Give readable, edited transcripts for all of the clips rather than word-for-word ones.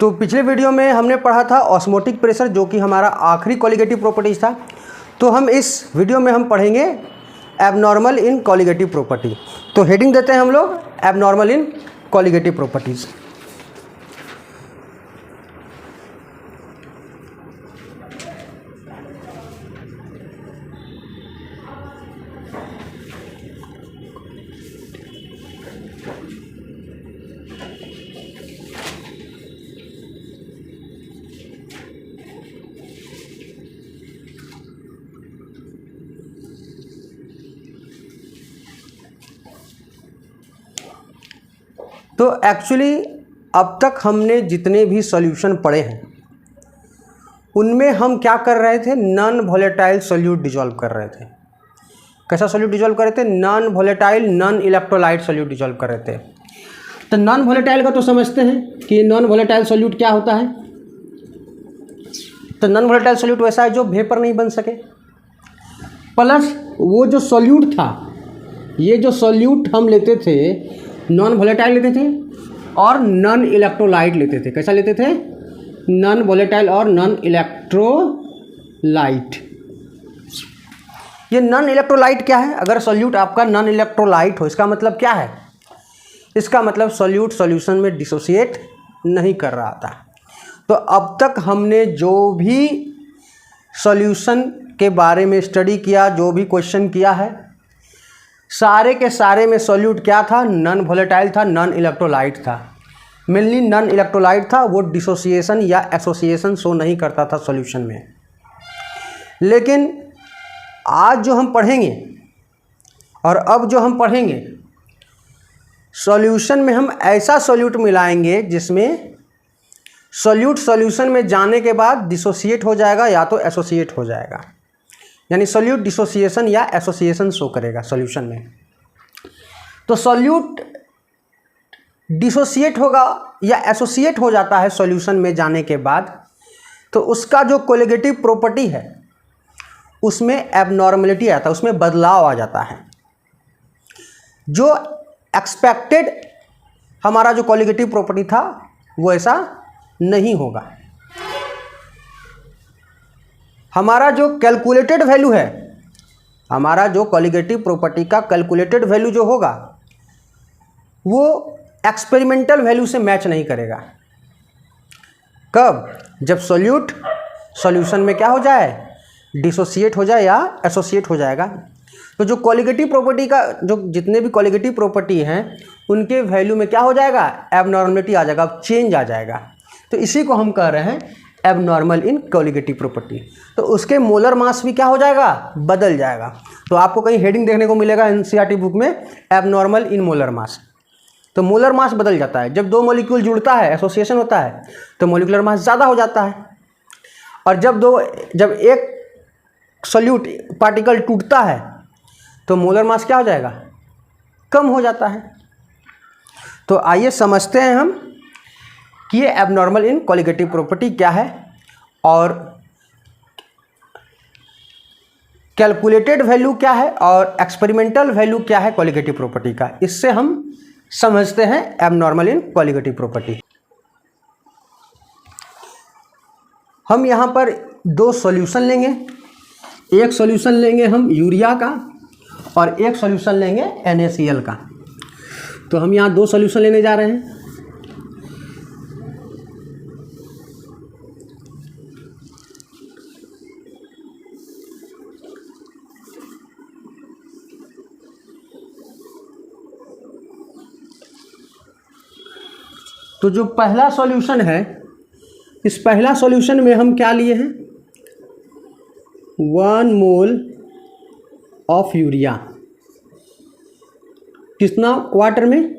तो पिछले वीडियो में हमने पढ़ा था ऑस्मोटिक प्रेशर, जो कि हमारा आखिरी कॉलिगेटिव प्रॉपर्टीज था। तो हम इस वीडियो में हम पढ़ेंगे एबनॉर्मल इन कॉलिगेटिव प्रॉपर्टी। तो हेडिंग देते हैं हम लोग एबनॉर्मल इन कॉलिगेटिव प्रॉपर्टीज। तो एक्चुअली अब तक हमने जितने भी सॉल्यूशन पढ़े हैं उनमें हम क्या कर रहे थे, नॉन वोलेटाइल सॉल्यूट डिजॉल्व कर रहे थे। कैसा सॉल्यूट डिजॉल्व कर रहे थे? Non volatile non electrolyte solute dissolve कर रहे थे। तो नॉन वोलेटाइल का तो समझते हैं कि नॉन वोलेटाइल सॉल्यूट क्या होता है। तो नॉन वोलेटाइल सॉल्यूट वैसा है जो वेपर नहीं बन सके, प्लस वो जो सॉल्यूट था, ये जो सॉल्यूट हम लेते थे नॉन वोलेटाइल लेते थे और नॉन इलेक्ट्रोलाइट लेते थे। कैसा लेते थे? नॉन वोलेटाइल और नॉन इलेक्ट्रोलाइट। ये नॉन इलेक्ट्रोलाइट क्या है? अगर सॉल्यूट आपका नॉन इलेक्ट्रोलाइट हो, इसका मतलब क्या है? इसका मतलब सॉल्यूट सॉल्यूशन में डिसोसिएट नहीं कर रहा था। तो अब तक हमने जो भी सॉल्यूशन के बारे में स्टडी किया, जो भी क्वेश्चन किया है, सारे के सारे में सॉल्यूट क्या था? नॉन वोलेटाइल था, नॉन इलेक्ट्रोलाइट था। मेनली नॉन इलेक्ट्रोलाइट था, वो डिसोसिएशन या एसोसिएशन शो नहीं करता था सॉल्यूशन में। लेकिन आज जो हम पढ़ेंगे और अब जो हम पढ़ेंगे, सॉल्यूशन में हम ऐसा सॉल्यूट मिलाएंगे जिसमें सॉल्यूट सॉल्यूशन में जाने के बाद डिसोसिएट हो जाएगा या तो एसोसिएट हो जाएगा, यानी सॉल्यूट डिसोसिएशन या एसोसिएशन शो करेगा सॉल्यूशन में। तो सॉल्यूट डिसोसिएट होगा या एसोसिएट हो जाता है सॉल्यूशन में जाने के बाद, तो उसका जो कोलिगेटिव प्रॉपर्टी है उसमें एबनॉर्मलिटी आता है, उसमें बदलाव आ जाता है। जो एक्सपेक्टेड हमारा जो कोलिगेटिव प्रॉपर्टी था वो ऐसा नहीं होगा। हमारा जो कैलकुलेटेड वैल्यू है, हमारा जो कॉलिगेटिव प्रॉपर्टी का कैलकुलेटेड वैल्यू जो होगा वो एक्सपेरिमेंटल वैल्यू से मैच नहीं करेगा। कब? जब सॉल्यूट सॉल्यूशन में क्या हो जाए, डिसोसिएट हो जाए या एसोसिएट हो जाएगा। तो जो कॉलिगेटिव प्रॉपर्टी का जो जितने भी कॉलिगेटिव प्रॉपर्टी हैं उनके वैल्यू में क्या हो जाएगा, एबनॉर्मलिटी आ जाएगा, चेंज आ जाएगा। तो इसी को हम कह रहे हैं एबनॉर्मल इन कॉलिगेटिव प्रॉपर्टी। तो उसके मोलर मास भी क्या हो जाएगा, बदल जाएगा। तो आपको कहीं हेडिंग देखने को मिलेगा एनसीईआरटी बुक में, एबनॉर्मल इन मोलर मास। तो मोलर मास बदल जाता है। जब दो मॉलिक्यूल जुड़ता है, एसोसिएशन होता है, तो मॉलिक्यूलर मास ज़्यादा हो जाता है। और जब एक सॉल्यूट पार्टिकल टूटता है तो मोलर मास क्या हो जाएगा, कम हो जाता है। तो आइए समझते हैं हम कि ये एबनॉर्मल इन कॉलिगेटिव प्रॉपर्टी क्या है और कैलकुलेटेड वैल्यू क्या है और एक्सपेरिमेंटल वैल्यू क्या है कॉलिगेटिव प्रॉपर्टी का। इससे हम समझते हैं एबनॉर्मल इन कॉलिगेटिव प्रॉपर्टी। हम यहाँ पर दो सॉल्यूशन लेंगे। एक सॉल्यूशन लेंगे हम यूरिया का और एक सॉल्यूशन लेंगे NaCl का। तो हम यहाँ दो सॉल्यूशन लेने जा रहे हैं। तो जो पहला सॉल्यूशन है, इस पहला सॉल्यूशन में हम क्या लिए हैं, 1 मोल ऑफ यूरिया। कितना वाटर में?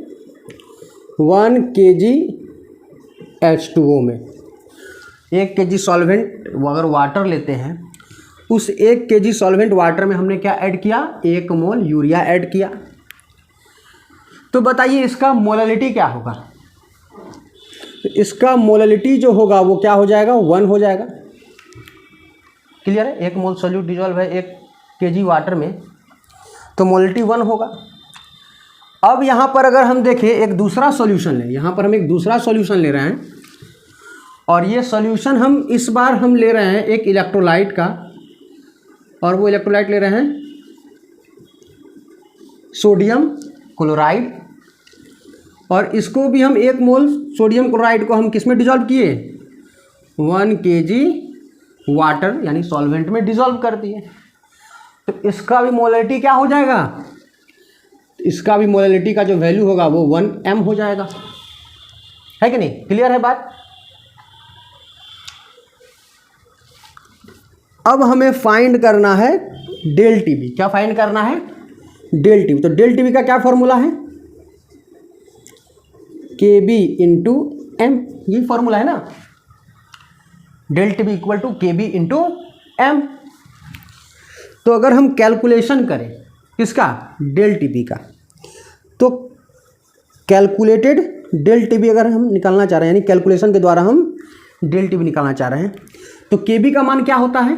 1 kg H2O में। 1 kg सॉल्वेंट अगर वाटर लेते हैं, उस 1 kg सॉल्वेंट वाटर में हमने क्या ऐड किया, 1 मोल यूरिया ऐड किया। तो बताइए इसका मोलालिटी क्या होगा। तो इसका मोलालिटी जो होगा वो क्या हो जाएगा, 1 हो जाएगा। क्लियर है? 1 मोल सॉल्यूट डिजॉल्व है 1 kg वाटर में, तो मोलालिटी 1 होगा। अब यहाँ पर अगर हम देखें एक दूसरा सॉल्यूशन लें, यहाँ पर हम एक दूसरा सॉल्यूशन ले रहे हैं और ये सॉल्यूशन हम इस बार हम ले रहे हैं एक इलेक्ट्रोलाइट का, और वो इलेक्ट्रोलाइट ले रहे हैं सोडियम क्लोराइड, और इसको भी हम 1 मोल सोडियम क्लोराइड को हम किस में डिजॉल्व किए, 1 kg वाटर यानी सॉल्वेंट में डिजॉल्व कर दिए। तो इसका भी मोलैलिटी क्या हो जाएगा, इसका भी मोलैलिटी का जो वैल्यू होगा वो 1m हो जाएगा, है कि नहीं? क्लियर है बात? अब हमें फाइंड करना है डेल टीबी। क्या फाइंड करना है? Del Tb. तो डेल टीबी का क्या फॉर्मूला है, Kb इंटू एम, यही फॉर्मूला है ना, del Tb equal to Kb into m. तो अगर हम कैलकुलेशन करें किसका, डेल टीबी का, तो कैलकुलेटेड डेल टीबी अगर हम निकालना चाह रहे हैं, यानी कैलकुलेशन के द्वारा हम डेल टीबी निकालना चाह रहे हैं, तो Kb का मान क्या होता है,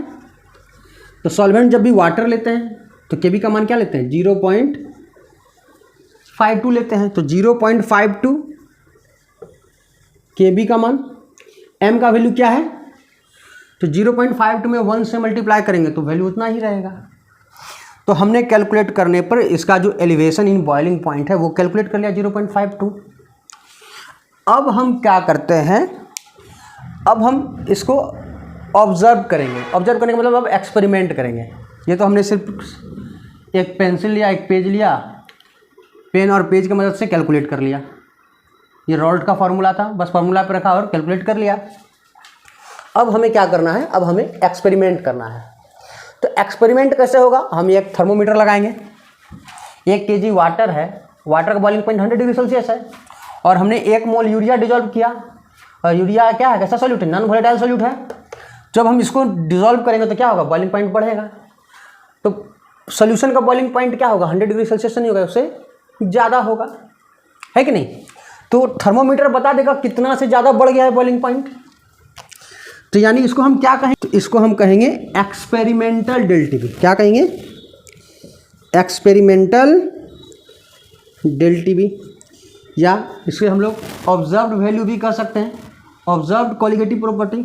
तो सॉल्वेंट जब भी वाटर लेते हैं तो Kb का मान क्या लेते हैं, 0.52 लेते हैं। तो 0.52 Kb का मान, m का वैल्यू क्या है, तो 0.52 में 1 से मल्टीप्लाई करेंगे तो वैल्यू उतना ही रहेगा। तो हमने कैलकुलेट करने पर इसका जो एलिवेशन इन बॉइलिंग पॉइंट है वो कैलकुलेट कर लिया 0.52। अब हम क्या करते हैं, अब हम इसको ऑब्जर्व करेंगे। ऑब्जर्व करने का मतलब अब एक्सपेरिमेंट करेंगे। ये तो हमने सिर्फ एक पेंसिल लिया, एक पेज लिया, पेन और पेज की मदद से कैलकुलेट कर लिया। ये रॉल्ट का फार्मूला था, बस फार्मूला पे रखा और कैलकुलेट कर लिया। अब हमें क्या करना है, अब हमें एक्सपेरिमेंट करना है। तो एक्सपेरिमेंट कैसे होगा, हम एक थर्मोमीटर लगाएंगे, 1 kg वाटर है, वाटर का बॉइलिंग पॉइंट 100 डिग्री सेल्सियस है, और हमने 1 मोल यूरिया डिजॉल्व किया। और यूरिया क्या है, कैसा सॉल्यूट है, नॉन वोलेटाइल सॉल्यूट है। जब हम इसको डिजॉल्व करेंगे तो क्या होगा, बॉइलिंग पॉइंट बढ़ेगा। तो सॉल्यूशन का बॉइलिंग पॉइंट क्या होगा, 100 डिग्री सेल्सियस नहीं होगा, उससे ज़्यादा होगा, है कि नहीं? तो थर्मोमीटर बता देगा कितना से ज़्यादा बढ़ गया है बॉइलिंग पॉइंट। तो यानी इसको हम क्या कहेंगे, तो इसको हम कहेंगे एक्सपेरिमेंटल डेल टीबी। क्या कहेंगे, एक्सपेरिमेंटल डेल टीबी, या इसके हम लोग ऑब्जर्व्ड वैल्यू भी कह सकते हैं, ऑब्जर्व्ड कॉलिगेटिव प्रॉपर्टी।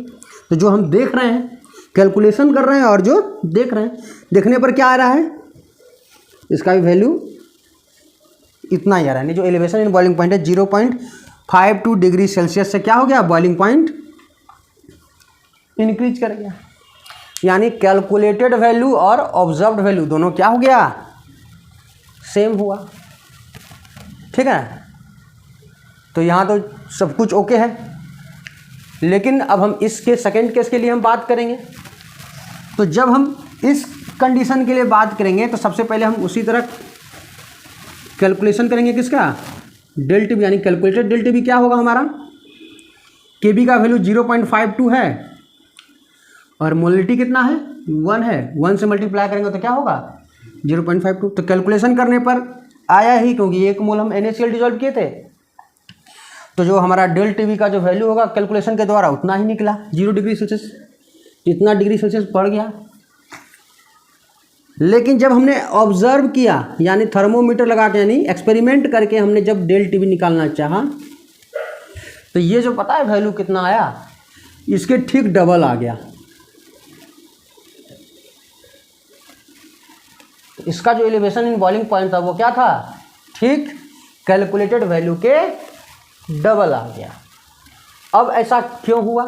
तो जो हम देख रहे हैं, कैलकुलेशन कर रहे हैं और जो देख रहे हैं, देखने पर क्या आ रहा है, इसका भी वैल्यू इतना ही आ रहा है। जो एलिवेशन इन बॉइलिंग पॉइंट है 0.52 डिग्री सेल्सियस से क्या हो गया, बॉइलिंग पॉइंट इंक्रीज कर गया। यानी कैलकुलेटेड वैल्यू और ऑब्जर्व्ड वैल्यू दोनों क्या हो गया, सेम हुआ। ठीक है, तो यहाँ तो सब कुछ ओके है। लेकिन अब हम इसके सेकेंड केस के लिए हम बात करेंगे। तो जब हम इस कंडीशन के लिए बात करेंगे तो सबसे पहले हम उसी तरह कैलकुलेशन करेंगे किसका, डेल टीबी, यानी कैलकुलेटेड डेल टीबी क्या होगा हमारा, Kb का वैल्यू 0.52 है और मोलैलिटी कितना है, 1 है। 1 से मल्टीप्लाई करेंगे तो क्या होगा, 0.52। तो कैलकुलेशन करने पर आया ही, क्योंकि 1 मोल हम NaCl डिजॉल्व किए थे। तो जो हमारा डेल टीबी का जो वैल्यू होगा कैलकुलेशन के द्वारा उतना ही निकला, 0 डिग्री सेल्सियस, इतना डिग्री सेल्सियस बढ़ गया। लेकिन जब हमने ऑब्जर्व किया, यानी थर्मोमीटर लगा के, यानी एक्सपेरिमेंट करके हमने जब डेल टीबी निकालना चाहा, तो ये जो पता है वैल्यू कितना आया, इसके ठीक डबल आ गया। इसका जो एलिवेशन इन बॉइलिंग पॉइंट था वो क्या था, ठीक कैलकुलेटेड वैल्यू के डबल आ गया। अब ऐसा क्यों हुआ,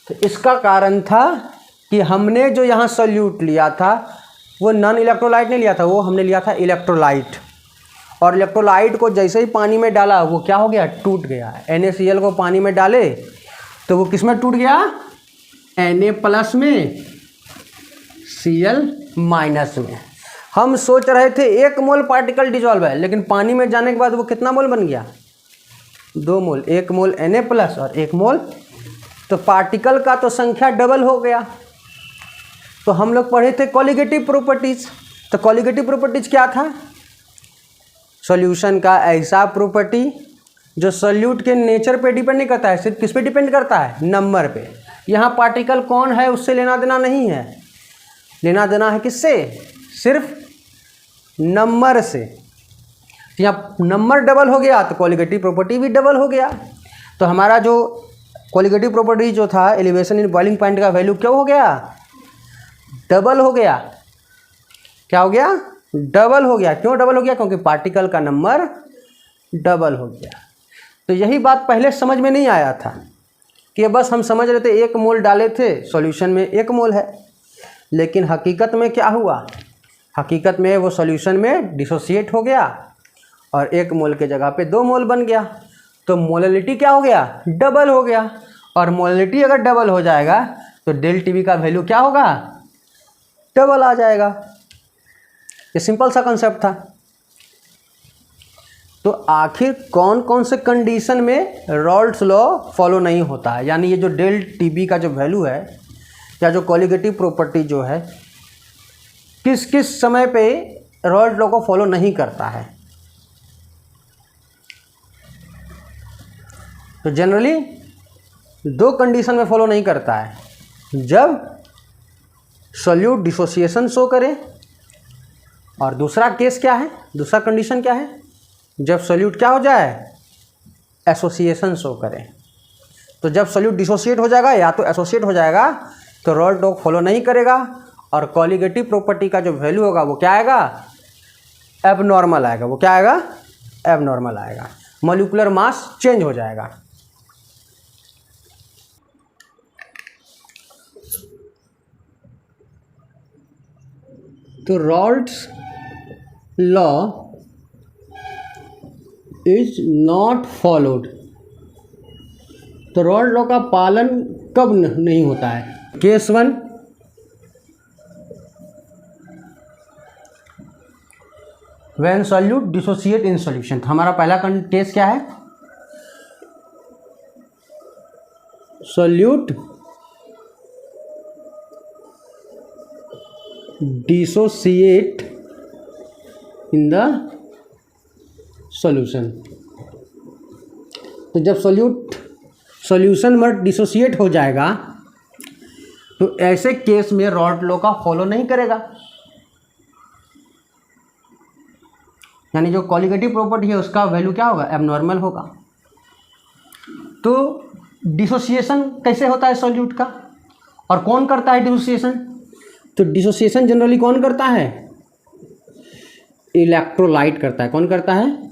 तो इसका कारण था कि हमने जो यहाँ सॉल्यूट लिया था वो नॉन इलेक्ट्रोलाइट नहीं लिया था, वो हमने लिया था इलेक्ट्रोलाइट। और इलेक्ट्रोलाइट को जैसे ही पानी में डाला वो क्या हो गया, टूट गया। NaCl को पानी में डाले तो वो किस में टूट गया, Na+ में, Cl- में। हम सोच रहे थे 1 मोल पार्टिकल डिजॉल्व है, लेकिन पानी में जाने के बाद वो कितना मोल बन गया, 2 मोल। 1 मोल Na+ और 1 मोल, तो पार्टिकल का तो संख्या डबल हो गया। तो हम लोग पढ़े थे कॉलिगेटिव प्रॉपर्टीज। तो कॉलिगेटिव प्रॉपर्टीज क्या था, सॉल्यूशन का ऐसा प्रॉपर्टी जो सॉल्यूट के नेचर पे डिपेंड नहीं करता है, सिर्फ किस पे डिपेंड करता है, नंबर पे। यहाँ पार्टिकल कौन है उससे लेना देना नहीं है, लेना देना है किससे, सिर्फ नंबर से। यहाँ नंबर डबल हो गया तो कॉलिगेटिव प्रॉपर्टी भी डबल हो गया। तो हमारा जो कोलिगेटिव प्रॉपर्टी जो था एलिवेशन इन बॉइलिंग पॉइंट का वैल्यू क्या हो गया, डबल हो गया। क्या हो गया, डबल हो गया। क्यों डबल हो गया, क्योंकि पार्टिकल का नंबर डबल हो गया। तो यही बात पहले समझ में नहीं आया था कि बस हम समझ रहे थे 1 मोल डाले थे सॉल्यूशन में 1 मोल है, लेकिन हकीकत में क्या हुआ, हकीकत में वो सॉल्यूशन में डिसोसिएट हो गया और 1 मोल के जगह पे 2 मोल बन गया। तो मोलैलिटी क्या हो गया, डबल हो गया। और मोलैलिटी अगर डबल हो जाएगा तो डेल टीवी का वैल्यू क्या होगा, डबल आ जाएगा। ये सिंपल सा कंसेप्ट था। तो आखिर कौन कौन से कंडीशन में रॉल्ड्स लॉ फॉलो नहीं होता है, यानी ये जो डेल टीबी का जो वैल्यू है या जो कोलिगेटिव प्रॉपर्टी जो है किस किस समय पे रॉल्ड्स लॉ को फॉलो नहीं करता है। तो जनरली 2 कंडीशन में फॉलो नहीं करता है, जब सॉल्यूट डिसोसिएशन शो करे, और दूसरा केस क्या है, दूसरा कंडीशन क्या है, जब सॉल्यूट क्या हो जाए, एसोसिएशन शो करे। तो जब सॉल्यूट डिसोसिएट हो जाएगा या तो एसोसिएट हो जाएगा तो रॉल्ड्स लॉ फॉलो नहीं करेगा, और कोलिगेटिव प्रॉपर्टी का जो वैल्यू होगा वो क्या आएगा, एबनॉर्मल आएगा। वो क्या आएगा, एबनॉर्मल आएगा, मॉलिक्यूलर मास चेंज हो जाएगा। तो रॉल्ड्स लॉ इज नॉट फॉलोड। तो रॉल्ड्स लॉ का पालन कब नहीं होता है, case 1, when solute dissociate in solution. तो हमारा पहला केस क्या है, solute dissociate in the solution. तो जब सॉल्यूशन में डिसोसिएट हो जाएगा तो ऐसे केस में रॉल्ड्स लॉ का फॉलो नहीं करेगा, यानी जो कोलिगेटिव प्रॉपर्टी है उसका वैल्यू क्या होगा, एबनॉर्मल होगा। तो डिसोसिएशन कैसे होता है सॉल्यूट का, और कौन करता है डिसोसिएशन। तो डिसोसिएशन जनरली कौन करता है, इलेक्ट्रोलाइट करता है। कौन करता है,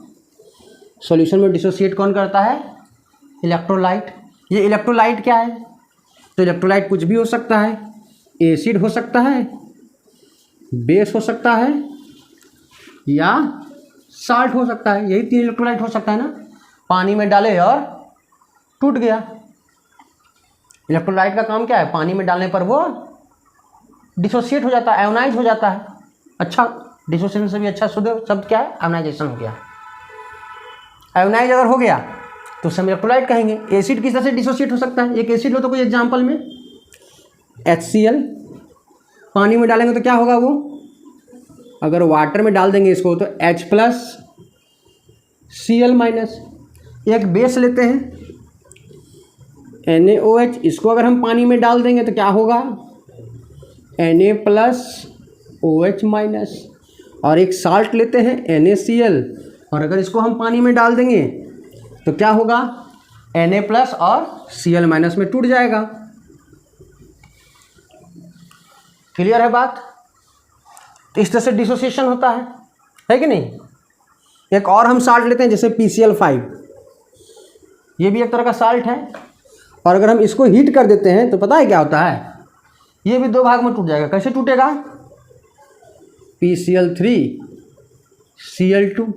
सॉल्यूशन में डिसोसिएट कौन करता है, इलेक्ट्रोलाइट। ये इलेक्ट्रोलाइट क्या है, तो इलेक्ट्रोलाइट कुछ भी हो सकता है, एसिड हो सकता है, बेस हो सकता है, या साल्ट हो सकता है। यही 3 इलेक्ट्रोलाइट हो सकता है ना। पानी में डाले और टूट गया। इलेक्ट्रोलाइट का काम क्या है, पानी में डालने पर वो डिसोसिएट हो जाता है, आयोनाइज हो जाता है। अच्छा, डिसोसिएशन से भी अच्छा शुद्ध शब्द क्या है, आयोनाइजेशन हो गया। आयोनाइज अगर हो गया तो उसे हम इलेक्ट्रोलाइट कहेंगे। एसिड किस तरह से डिसोसिएट हो सकता है, एक एसिड लो तो कोई एग्जाम्पल में HCl, पानी में डालेंगे तो क्या होगा वो, अगर वाटर में डाल देंगे इसको तो H+Cl-। एक बेस लेते हैं NaOH, इसको अगर हम पानी में डाल देंगे तो क्या होगा, Na+OH-। और एक साल्ट लेते हैं NaCl, और अगर इसको हम पानी में डाल देंगे तो क्या होगा, Na+ और Cl- में टूट जाएगा। क्लियर है बात। तो इस तरह से डिसोसिएशन होता है कि नहीं। एक और हम साल्ट लेते हैं जैसे PCl5, ये भी एक तरह का साल्ट है, और अगर हम इसको हीट कर देते हैं तो पता है क्या होता है, ये भी 2 भाग में टूट जाएगा। कैसे टूटेगा, PCl3 Cl2।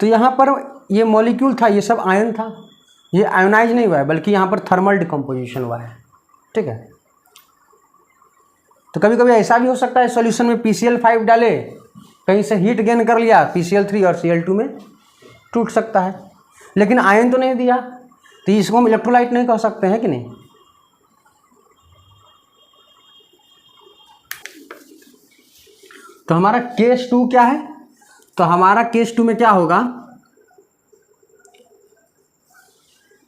तो यहाँ पर ये मॉलिक्यूल था, ये सब आयन था, ये आयोनाइज नहीं हुआ है बल्कि यहाँ पर थर्मल डिकम्पोजिशन हुआ है। ठीक है। तो कभी कभी ऐसा भी हो सकता है सॉल्यूशन में PCl5 डाले, कहीं से हीट गेन कर लिया, PCl3 और Cl2 में टूट सकता है, लेकिन आयन तो नहीं दिया, तो इसको हम इलेक्ट्रोलाइट नहीं कह सकते हैं कि नहीं। तो हमारा केस 2 क्या है, तो हमारा केस 2 में क्या होगा,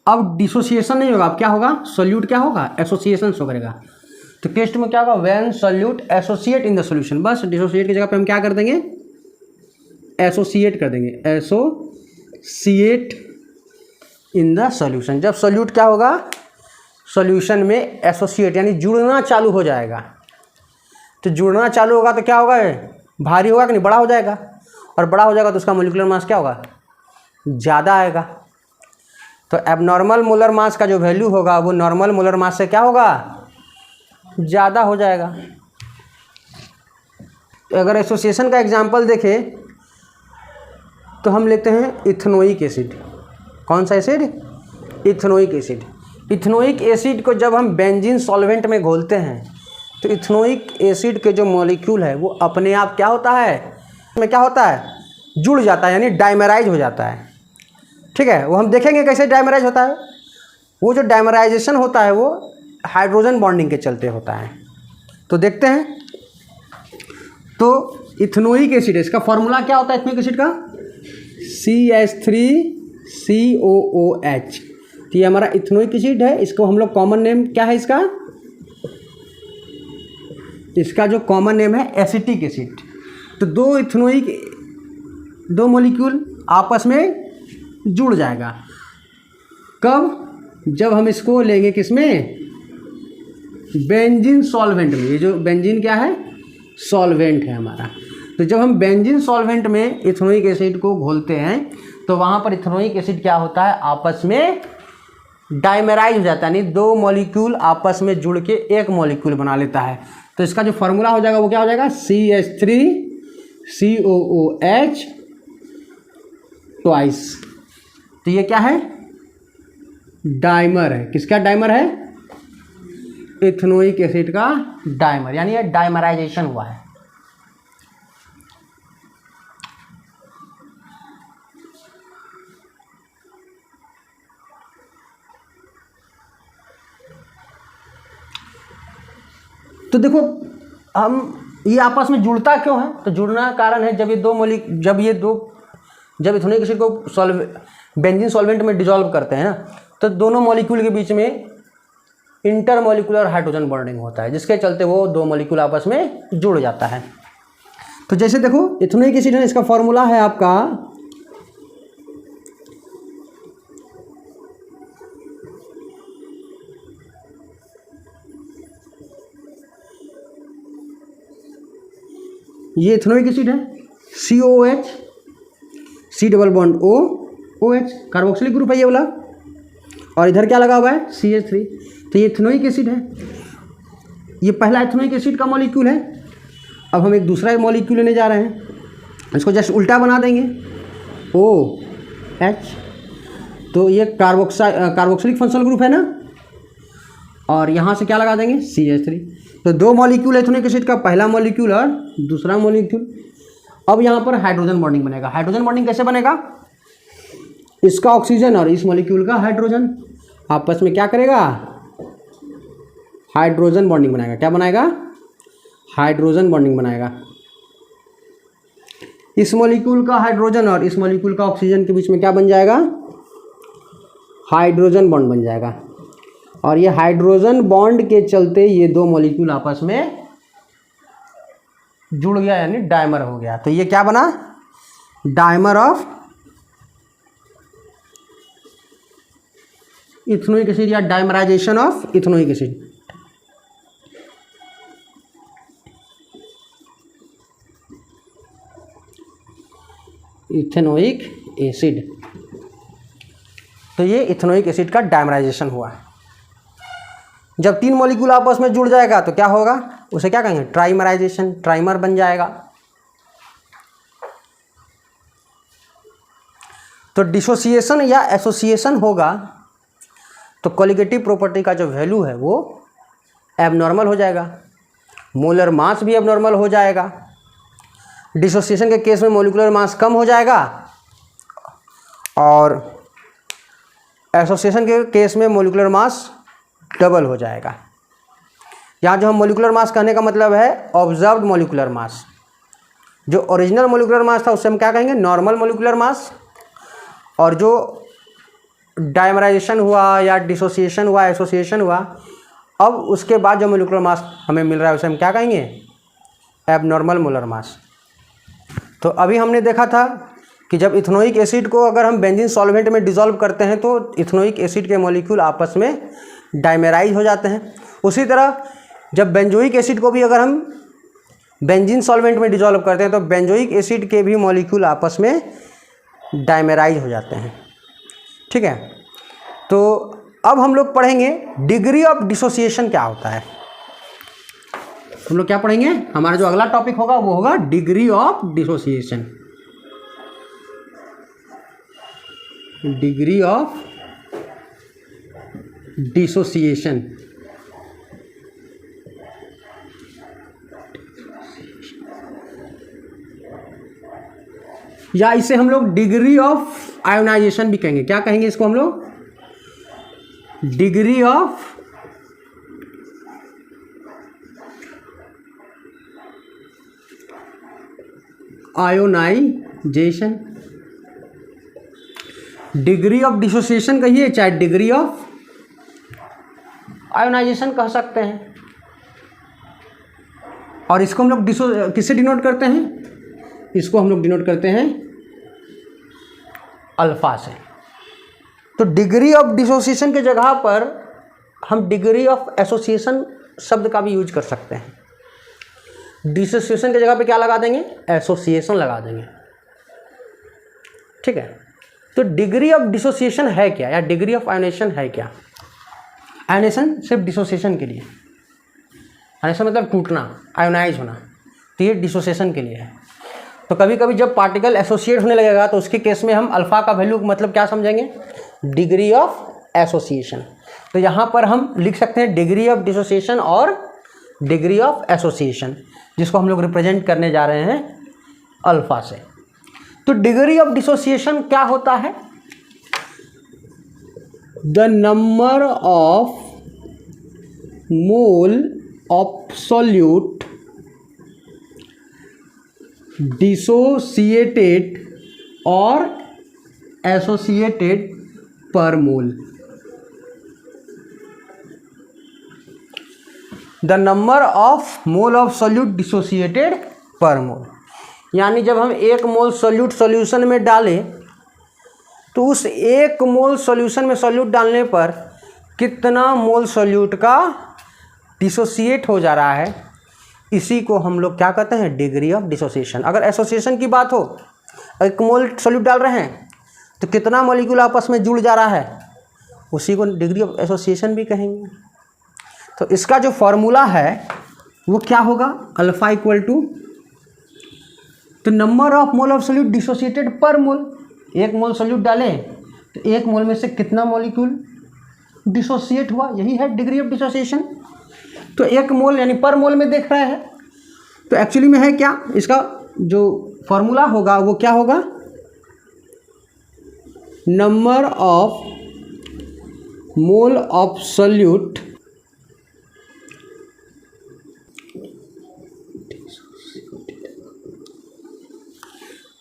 अब डिसोसिएशन नहीं होगा, अब क्या होगा, सोल्यूट क्या होगा, एसोसिएशन शो करेगा। तो केस में क्या होगा, when solute associate in the solution, बस डिसोसिएट की जगह पे हम क्या कर देंगे, एसोसिएट कर देंगे, एसोसिएट इन द सॉल्यूशन। जब सोल्यूट क्या होगा, सॉल्यूशन में एसोसिएट यानी जुड़ना चालू हो जाएगा। तो जुड़ना चालू होगा तो क्या होगा, भारी होगा कि नहीं, बड़ा हो जाएगा, और बड़ा हो जाएगा तो उसका मोलिकुलर मास क्या होगा, ज़्यादा आएगा। तो एबनॉर्मल मोलर मास का जो वैल्यू होगा वो नॉर्मल मोलर मास से क्या होगा, ज़्यादा हो जाएगा। तो अगर एसोसिएशन का एग्जांपल देखें तो हम लेते हैं इथेनोइक एसिड। कौन सा acid, ethanoic acid. Ethanoic acid को जब हम बेंजीन सॉल्वेंट में घोलते हैं तो इथेनोइक एसिड के जो मॉलिक्यूल है वो अपने आप क्या होता है, में क्या होता है, जुड़ जाता है, यानी डाइमराइज हो जाता है। ठीक है, वो हम देखेंगे कैसे डाइमराइज होता है। वो जो डाइमराइजेशन होता है वो हाइड्रोजन बॉन्डिंग के चलते होता है। तो देखते हैं। तो इथेनोइक एसिड, इसका फॉर्मूला क्या होता है इथेनोइक एसिड का, CH3COOH। तो ये हमारा इथेनोइक एसिड है। इसको हम लोग कॉमन नेम क्या है इसका जो कॉमन नेम है एसिटिक एसिड। तो दो मॉलिक्यूल आपस में जुड़ जाएगा। कब, जब हम इसको लेंगे किसमें, बेंजीन सॉल्वेंट में। ये जो बेंजीन क्या है, सॉल्वेंट है हमारा। तो जब हम बेंजीन सॉल्वेंट में इथेनोइक एसिड को घोलते हैं तो वहाँ पर इथेनोइक एसिड क्या होता है, आपस में डाइमराइज हो जाता है, यानी दो मॉलिक्यूल आपस में जुड़ के एक मॉलिक्यूल बना लेता है। तो इसका जो फॉर्मूला हो जाएगा वो क्या हो जाएगा, CH3COOH ट्वाइस। तो ये क्या है, डाइमर है। किसका डाइमर है, इथेनोइक एसिड का डाइमर, यानी ये डाइमराइजेशन हुआ है। तो देखो हम ये आपस में जुड़ता क्यों है, तो जुड़ना कारण है जब इथेनोइक एसिड को बेंजीन सॉल्वेंट में डिसॉल्व करते हैं ना, तो दोनों मॉलिक्यूल के बीच में इंटरमॉलिक्यूलर हाइड्रोजन बॉन्डिंग होता है, जिसके चलते वो दो मॉलिक्यूल आपस में जुड़ जाता है। तो जैसे देखो इथेनोइक एसिड है, इसका फॉर्मूला है आपका ये इथेनोइक एसिड है COOH, C double bond OH, carboxylic group है ये वाला, और इधर क्या लगा हुआ है CH3। तो ये इथेनोइक एसिड है, ये पहला इथेनोइक एसिड का मॉलिक्यूल है। अब हम एक दूसरा मॉलिक्यूल लेने जा रहे हैं, इसको जस्ट उल्टा बना देंगे OH। तो ये कार्बोक्सिलिक फंक्शनल ग्रुप है ना, और यहाँ से क्या लगा देंगे CH3। तो दो मॉलिक्यूल इथेनोइक एसिड का, पहला मॉलिक्यूल और दूसरा मॉलिक्यूल। अब यहाँ पर हाइड्रोजन बॉन्डिंग बनेगा। हाइड्रोजन बॉन्डिंग कैसे बनेगा, इसका ऑक्सीजन और इस मॉलिक्यूल का हाइड्रोजन आपस में क्या करेगा, हाइड्रोजन बॉन्डिंग बनाएगा। क्या बनाएगा, हाइड्रोजन बॉन्डिंग बनाएगा। इस मॉलिक्यूल का हाइड्रोजन और इस मॉलिक्यूल का ऑक्सीजन के बीच में क्या बन जाएगा, हाइड्रोजन बॉन्ड बन जाएगा। और ये हाइड्रोजन बॉन्ड के चलते ये दो मॉलिक्यूल आपस में जुड़ गया, यानी डाइमर हो गया। तो ये क्या बना, डाइमर ऑफ इथेनोइक एसिड या dimerisation of ethanoic acid. Ethanoic acid, तो ये इथेनोइक एसिड का डाइमराइजेशन हुआ। जब तीन मॉलिक्यूल आपस में जुड़ जाएगा तो क्या होगा, उसे क्या कहेंगे, ट्राइमराइजेशन, ट्राइमर बन जाएगा। तो डिसोसिएशन या एसोसिएशन होगा तो कॉलिगेटिव प्रॉपर्टी का जो वैल्यू है वो एबनॉर्मल हो जाएगा, मोलर मास भी एबनॉर्मल हो जाएगा। डिसोसिएशन के केस में मॉलिक्यूलर मास कम हो जाएगा और एसोसिएशन के केस में मॉलिक्यूलर मास डबल हो जाएगा। यहाँ जो हम मॉलिक्यूलर मास कहने का मतलब है ऑब्जर्व्ड मॉलिक्यूलर मास। जो ओरिजिनल मॉलिक्यूलर मास था उससे हम क्या कहेंगे, नॉर्मल मॉलिक्यूलर मास। और जो डायमराइजेशन हुआ या डिसोसिएशन हुआ, एसोसिएशन हुआ, अब उसके बाद जो मोलिकुलर मास हमें मिल रहा है उसे हम क्या कहेंगे? Abnormal molar mass. तो अभी हमने देखा था कि जब इथेनोइक एसिड को अगर हम बेंजीन सॉल्वेंट में डिसॉल्व करते हैं तो इथेनोइक एसिड के मॉलिक्यूल आपस में डायमेराइज हो जाते हैं। उसी तरह जब बेंजोइक एसिड को भी अगर हम बेंजीन सॉल्वेंट में डिसॉल्व करते हैं तो बेंजोइक एसिड के भी मॉलिक्यूल आपस में डायमेराइज हो जाते हैं। ठीक है, तो अब हम लोग पढ़ेंगे डिग्री ऑफ डिसोसिएशन क्या होता है। हम लोग क्या पढ़ेंगे? हमारा जो अगला टॉपिक होगा वो होगा degree of dissociation. Degree of dissociation. या इसे हम लोग डिग्री ऑफ आयोनाइजेशन भी कहेंगे। क्या कहेंगे इसको हम लोग? Degree of ionisation. Degree of dissociation कहिए चाहे डिग्री ऑफ आयोनाइजेशन कह सकते हैं। और इसको हम लोग किससे डिनोट करते हैं? इसको हम लोग डिनोट करते हैं अल्फा से। तो डिग्री ऑफ डिसोसिएशन के जगह पर हम डिग्री ऑफ एसोसिएशन शब्द का भी यूज कर सकते हैं। डिसोसिएशन के जगह पे क्या लगा देंगे? एसोसिएशन लगा देंगे। ठीक है, तो डिग्री ऑफ डिसोसिएशन है क्या, या डिग्री ऑफ आयोनेशन है क्या? आयोनेशन सिर्फ डिसोसिएशन के लिए, आयोनेशन मतलब टूटना, आयोनाइज होना, तो ये डिसोसिएशन के लिए है। तो कभी कभी जब पार्टिकल एसोसिएट होने लगेगा तो उसके केस में हम अल्फा का वैल्यू मतलब क्या समझेंगे? Degree of association. तो यहाँ पर हम लिख सकते हैं डिग्री ऑफ डिसोसिएशन और डिग्री ऑफ एसोसिएशन, जिसको हम लोग रिप्रेजेंट करने जा रहे हैं अल्फा से। तो डिग्री ऑफ डिसोसिएशन क्या होता है? The number of mole of solute dissociated और associated per mole. The number of mole of solute dissociated per mole, यानी जब हम 1 मोल सॉल्यूट सॉल्यूशन में डालें तो उस 1 मोल सॉल्यूशन में सॉल्यूट डालने पर कितना मोल सॉल्यूट का डिसोसिएट हो जा रहा है, इसी को हम लोग क्या कहते हैं? Degree of dissociation. अगर एसोसिएशन की बात हो, 1 मोल सॉल्यूट डाल रहे हैं तो कितना मॉलिक्यूल आपस में जुड़ जा रहा है, उसी को डिग्री ऑफ एसोसिएशन भी कहेंगे। तो इसका जो फॉर्मूला है वो क्या होगा? अल्फा इक्वल टू तो number of mole of solute dissociated per mole. 1 mole solute डालें तो 1 मोल में से कितना मॉलिक्यूल डिसोसिएट हुआ, यही है डिग्री ऑफ डिसोसिएशन। तो 1 मोल यानी पर मोल में देख रहे हैं, तो एक्चुअली में है क्या? इसका जो फॉर्मूला होगा वो क्या होगा? Number of mole of solute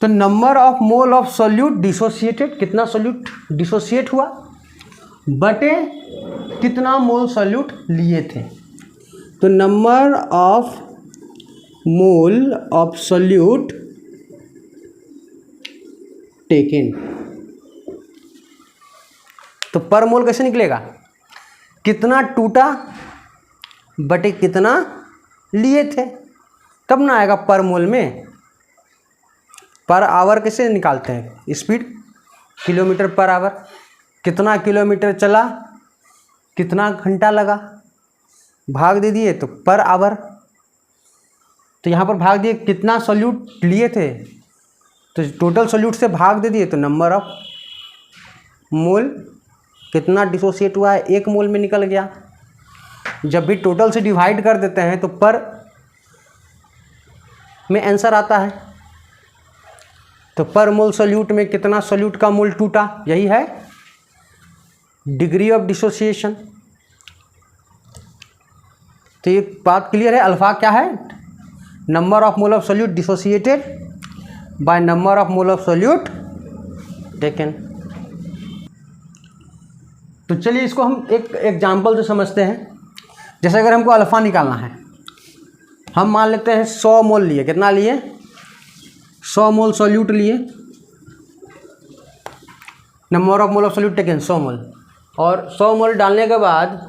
तो number of mole of solute dissociated, कितना सॉल्यूट डिसोसिएट हुआ, बटे कितना मोल सॉल्यूट लिए थे। तो number of mole of solute taken, तो पर मोल कैसे निकलेगा? कितना टूटा बटे कितना लिए थे, तब ना आएगा पर मोल में। पर आवर कैसे निकालते हैं? Speed, kilometre per hour. कितना किलोमीटर चला, कितना घंटा लगा, भाग दे दिए तो पर आवर। तो यहाँ पर भाग दिए कितना सॉल्यूट लिए थे, तो टोटल सॉल्यूट से भाग दे दिए तो नंबर ऑफ मोल कितना डिसोसिएट हुआ है 1 मोल में निकल गया। जब भी टोटल से डिवाइड कर देते हैं तो पर में आंसर आता है। तो पर मोल सॉल्यूट में कितना सॉल्यूट का मोल टूटा, यही है डिग्री ऑफ डिसोसिएशन। तो ये बात क्लियर है। अल्फा क्या है? Number of mole of solute dissociated by number of mole of solute taken. तो चलिए इसको हम एक एग्जाम्पल से समझते हैं। जैसे अगर हमको अल्फ़ा निकालना है, हम मान लेते हैं 100 मोल लिए। कितना लिए? 100 मोल सॉल्यूट लिए। Number of mole of solute taken 100 मोल। और 100 मोल डालने के बाद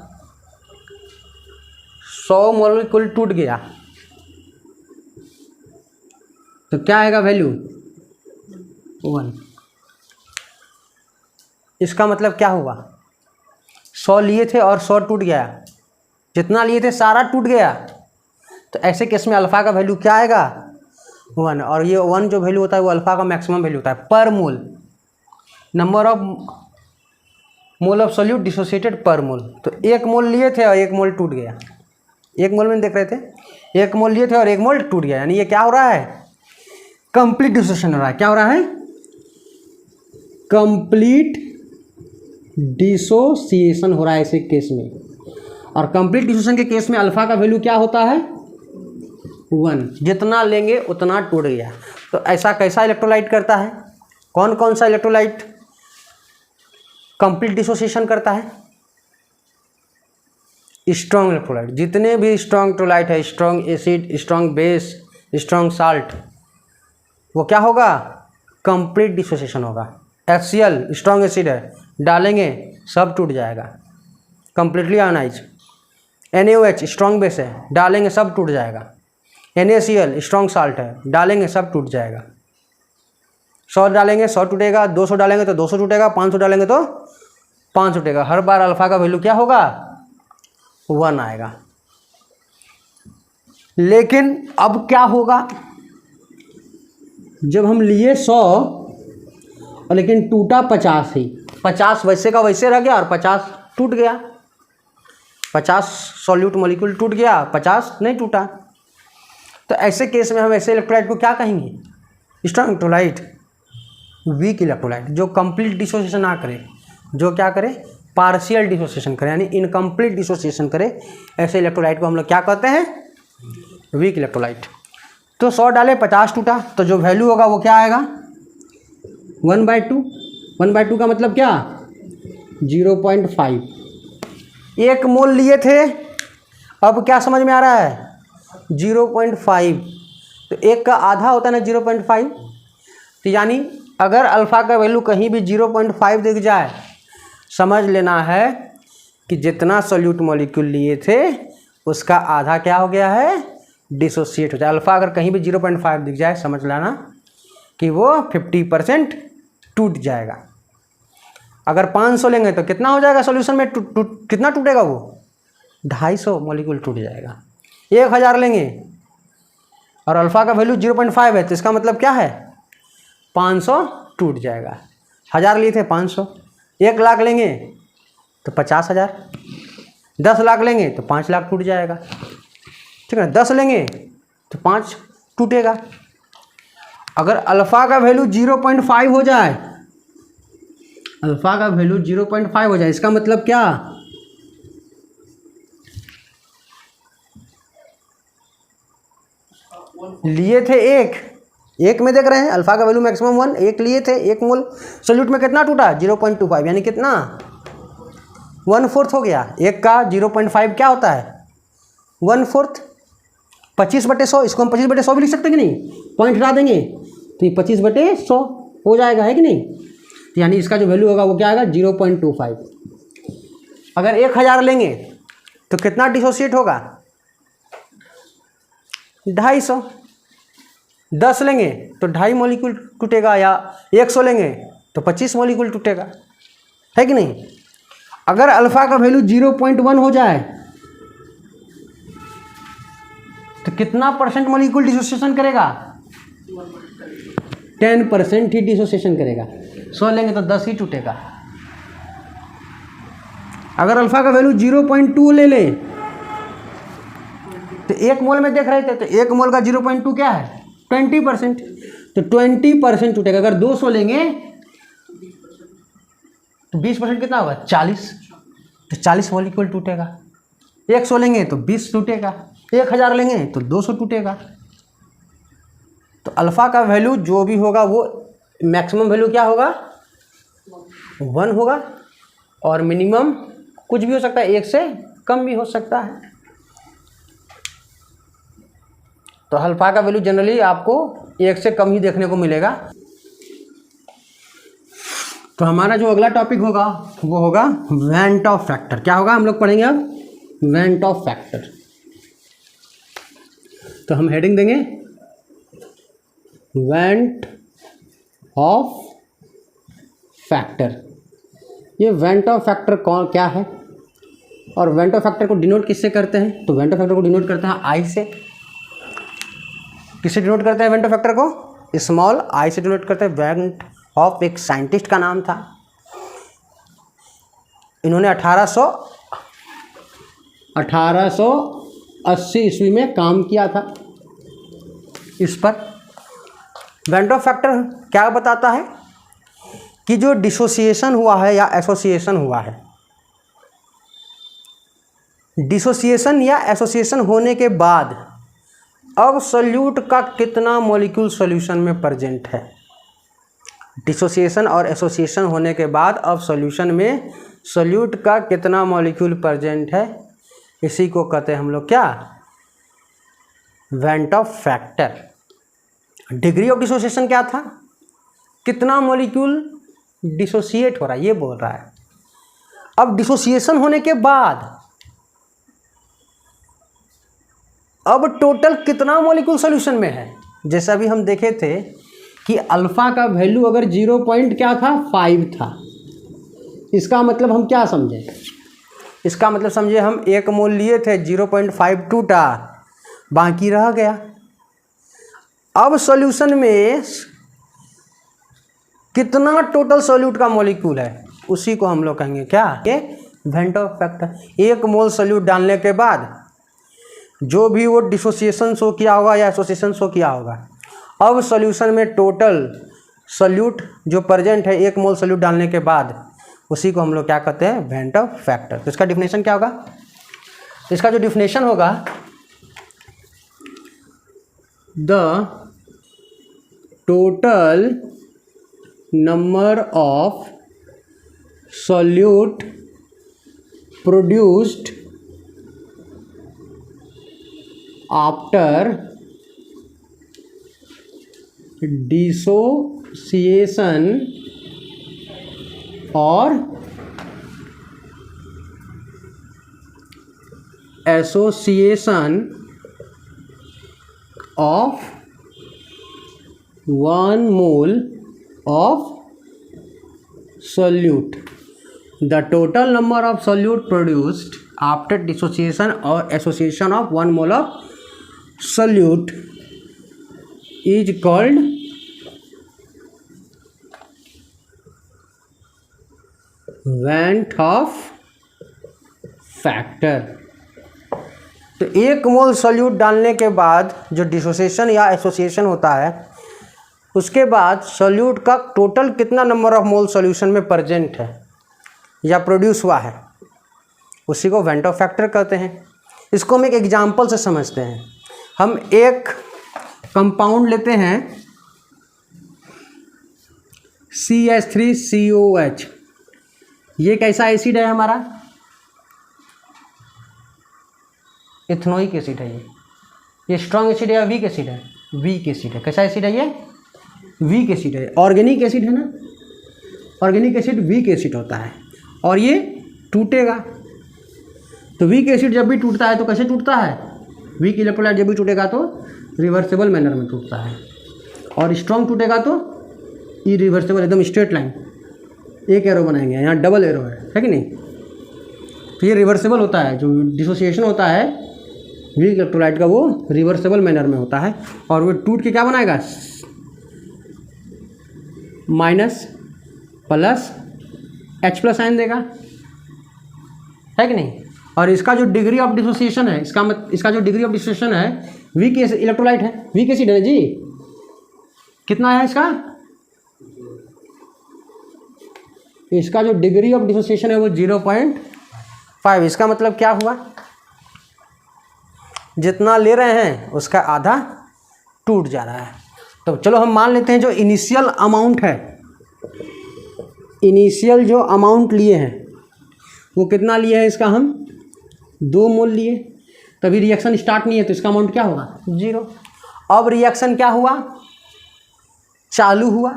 100 मोल कुल टूट गया, तो क्या आएगा वैल्यू? 1। इसका मतलब क्या हुआ? 100 लिए थे और 100 टूट गया, जितना लिए थे सारा टूट गया। तो ऐसे केस में अल्फ़ा का वैल्यू क्या आएगा? 1। और ये 1 जो वैल्यू होता है वो अल्फ़ा का मैक्सिमम वैल्यू होता है per mole. Number of mole of solute dissociated per mole. तो 1 मोल लिए थे और 1 मोल टूट गया। 1 मोल में देख रहे थे, 1 मोल लिए थे और 1 मोल टूट गया, यानी ये क्या हो रहा है? कंप्लीट डिसोसिएशन हो रहा है। क्या हो रहा है? कंप्लीट डिसोसिएशन हो रहा है ऐसे केस में। और कंप्लीट डिसोसिएशन के केस में अल्फ़ा का वैल्यू क्या होता है? 1। जितना लेंगे उतना टूट गया। तो ऐसा कैसा इलेक्ट्रोलाइट करता है? कौन कौन सा इलेक्ट्रोलाइट कंप्लीट डिसोसिएशन करता है? Strong electrolyte. जितने भी स्ट्रॉन्ग इलेक्ट्रोलाइट है, strong acid, strong base, strong salt, वो क्या होगा? कंप्लीट डिसोसिएशन होगा। HCl स्ट्रॉन्ग एसिड है, डालेंगे सब टूट जाएगा, completely ionise. NaOH strong base है, डालेंगे सब टूट जाएगा। NaCl स्ट्रॉन्ग साल्ट है, डालेंगे सब टूट जाएगा। 100 डालेंगे 100 टूटेगा, 200 डालेंगे तो 200 टूटेगा, 500 डालेंगे तो 500 टूटेगा। हर बार अल्फ़ा का वैल्यू क्या होगा? 1 आएगा। लेकिन अब क्या होगा? जब हम लिए 100 और लेकिन टूटा 50 ही, 50 वैसे का वैसे रह गया और 50 टूट गया। 50 सॉल्यूट मॉलिक्यूल टूट गया, 50 नहीं टूटा। तो ऐसे केस में हम ऐसे इलेक्ट्रोलाइट को क्या कहेंगे? Strong electrolyte. वीक इलेक्ट्रोलाइट जो कंप्लीट डिसोसिएशन ना करे, जो क्या करे? पार्शियल डिसोसिएशन करे, यानी इनकम्प्लीट डिसोसिएशन करे, ऐसे इलेक्ट्रोलाइट को हम लोग क्या कहते हैं? Weak electrolyte. तो 100 डाले 50 टूटा, तो जो वैल्यू होगा वो क्या आएगा? 1/2। 1/2 का मतलब क्या? 0.5। 1 मोल लिए थे, अब क्या समझ में आ रहा है? 0.5। तो 1 का आधा होता है ना 0.5। तो यानी अगर अल्फ़ा का वैल्यू कहीं भी 0.5 दिख जाए, समझ लेना है कि जितना सॉल्यूट मॉलिक्यूल लिए थे उसका आधा क्या हो गया है? डिसोसिएट हो जाए। अल्फ़ा अगर कहीं भी 0.5 दिख जाए, समझ लेना कि वो 50% टूट जाएगा। अगर 500 लेंगे तो कितना हो जाएगा सॉल्यूशन में? कितना टूटेगा वो? 250 मॉलिक्यूल टूट जाएगा। 1000 लेंगे और अल्फ़ा का वैल्यू 0.5 है, तो इसका मतलब क्या है? 500 टूट जाएगा। 1000 लिए थे 500। 1 लाख लेंगे तो 50,000। 10 लाख लेंगे तो 5 लाख टूट जाएगा, ठीक है। 10 लेंगे तो 5 टूटेगा। अगर अल्फ़ा का वैल्यू 0.5 हो जाए, अल्फ़ा का वैल्यू 0.5 हो जाए, इसका मतलब क्या? लिए थे 1 में देख रहे हैं अल्फ़ा का वैल्यू मैक्सिमम 1, 1 लिए थे, 1 मोल सॉल्यूट में कितना टूटा? 0.25, यानी कितना? 1/4 हो गया। 1 का 0.5 क्या होता है? 1/4। 25/100, इसको हम 25/100 भी लिख सकते हैं कि नहीं? पॉइंट हटा देंगे तो ये 25/100 हो जाएगा, है कि नहीं? तो यानी इसका जो वैल्यू होगा वो क्या आएगा? 0.25। अगर 1000 लेंगे तो कितना डिसोसिएट होगा? 250। 10 लेंगे तो 2.5 मॉलिक्यूल टूटेगा, या 100 लेंगे तो 25 मॉलिक्यूल टूटेगा, है कि नहीं? अगर अल्फ़ा का वैल्यू 0.1 हो जाए तो कितना परसेंट मॉलिक्यूल डिसोसिएशन करेगा? 10% ही डिसोसिएशन करेगा। 100 लेंगे तो 10 ही टूटेगा। अगर अल्फ़ा का वैल्यू 0.2 ले लें तो 1 मोल में देख रहे थे, तो 1 मोल का 0.2 क्या है? 20%। तो 20% टूटेगा। अगर 200 लेंगे तो 20% कितना होगा? 40। तो 40 मॉलिक्यूल टूटेगा। 100 लेंगे तो 20 टूटेगा। 1000 लेंगे तो 200 टूटेगा। तो अल्फ़ा का वैल्यू जो भी होगा वो मैक्सिमम वैल्यू क्या होगा? 1 होगा। और मिनिमम कुछ भी हो सकता है, 1 से कम भी हो सकता है। तो अल्फा का वैल्यू जनरली आपको 1 से कम ही देखने को मिलेगा। तो हमारा जो अगला टॉपिक होगा वो होगा वेंट ऑफ फैक्टर। क्या होगा हम लोग पढ़ेंगे अब? Went Hoff factor. तो हम हेडिंग देंगे वेंट ऑफ फैक्टर। ये वेंट ऑफ फैक्टर कौन क्या है और वेंट ऑफ फैक्टर को डिनोट किससे करते हैं? तो वेंट ऑफ फैक्टर को डिनोट करते हैं आई से। किससे डिनोट करते हैं वेंट ऑफ फैक्टर को? स्मॉल आई से डिनोट करते हैं। वेंट ऑफ एक साइंटिस्ट का नाम था। इन्होंने 1880 ईस्वी में काम किया था इस पर। वेंट ऑफ फैक्टर क्या बताता है कि जो डिसोसिएशन हुआ है या एसोसिएशन हुआ है, डिसोसिएशन या एसोसिएशन होने के बाद अब सॉल्यूट का कितना मॉलिक्यूल सॉल्यूशन में प्रेजेंट है। डिसोसिएशन और एसोसिएशन होने के बाद अब सॉल्यूशन में सॉल्यूट का कितना मॉलिक्यूल प्रेजेंट है, इसी को कहते हैं हम लोग क्या? Went Hoff factor. Degree of dissociation क्या था? कितना मॉलिक्यूल डिसोसिएट हो रहा है, ये बोल रहा है। अब डिसोसिएशन होने के बाद अब टोटल कितना मॉलिक्यूल सॉल्यूशन में है। जैसा भी हम देखे थे कि अल्फा का वैल्यू अगर 0.5 था, इसका मतलब हम क्या समझे? इसका मतलब समझे हम 1 मोल लिए थे, 0.52 टा बाकी रह गया। अब सॉल्यूशन में कितना टोटल सॉल्यूट का मॉलिक्यूल है, उसी को हम लोग कहेंगे क्या? ये वेंट ऑफ फैक्टर। 1 मोल सॉल्यूट डालने के बाद जो भी वो डिसोसिएशन शो किया होगा या एसोसिएशन शो किया होगा, अब सॉल्यूशन में टोटल सॉल्यूट जो प्रेजेंट है 1 मोल सॉल्यूट डालने के बाद, उसी को हम लोग क्या कहते हैं? Van't Hoff factor. तो इसका डिफिनेशन क्या होगा? इसका जो डिफिनेशन होगा, the total number of solute produced after dissociation और association of 1 mole of solute. The total number of solute produced after dissociation or association of 1 mole of solute is called went Hoff factor. तो 1 मोल solute डालने के बाद जो dissociation या association होता है, उसके बाद सॉल्यूट का टोटल कितना नंबर ऑफ मोल सॉल्यूशन में प्रेजेंट है या प्रोड्यूस हुआ है, उसी को वेंट ऑफ फैक्टर कहते हैं। इसको हम एक एग्जांपल से समझते हैं। हम एक कंपाउंड लेते हैं CH3COH। ये कैसा एसिड है हमारा? इथेनोइक एसिड है। ये स्ट्रॉन्ग एसिड है या वीक एसिड है? वीक एसिड है। कैसा एसिड है ये? वीक एसिड है। ऑर्गेनिक एसिड है ना, ऑर्गेनिक एसिड वीक एसिड होता है और ये टूटेगा। तो वीक एसिड जब भी टूटता है तो कैसे टूटता है? वीक इलेक्ट्रोलाइट जब भी टूटेगा तो रिवर्सिबल मैनर में टूटता है, और स्ट्रॉन्ग टूटेगा तो इरिवर्सिबल, एकदम स्ट्रेट लाइन, एक एरो बनाएंगे, यहाँ डबल एरो है कि नहीं। तो ये रिवर्सिबल होता है। जो डिसोसिएशन होता है वीक इलेक्ट्रोलाइट का, वो रिवर्सिबल मैनर में होता है और वो टूट के क्या बनाएगा? Minus plus H plus sign देगा, है कि नहीं। और इसका जो डिग्री ऑफ डिसोसिएशन है, इसका जो डिग्री ऑफ डिसोसिएशन है वीक इलेक्ट्रोलाइट है, वीक एसिड है जी। कितना है इसका? इसका जो डिग्री ऑफ डिसोसिएशन है वो 0.5। इसका मतलब क्या हुआ? जितना ले रहे हैं उसका आधा टूट जा रहा है। तो चलो हम मान लेते हैं जो इनिशियल अमाउंट है, इनिशियल जो अमाउंट लिए हैं वो कितना लिए है इसका, हम 2 मोल लिए, तभी रिएक्शन स्टार्ट नहीं है तो इसका अमाउंट क्या होगा 0। अब रिएक्शन क्या हुआ, चालू हुआ,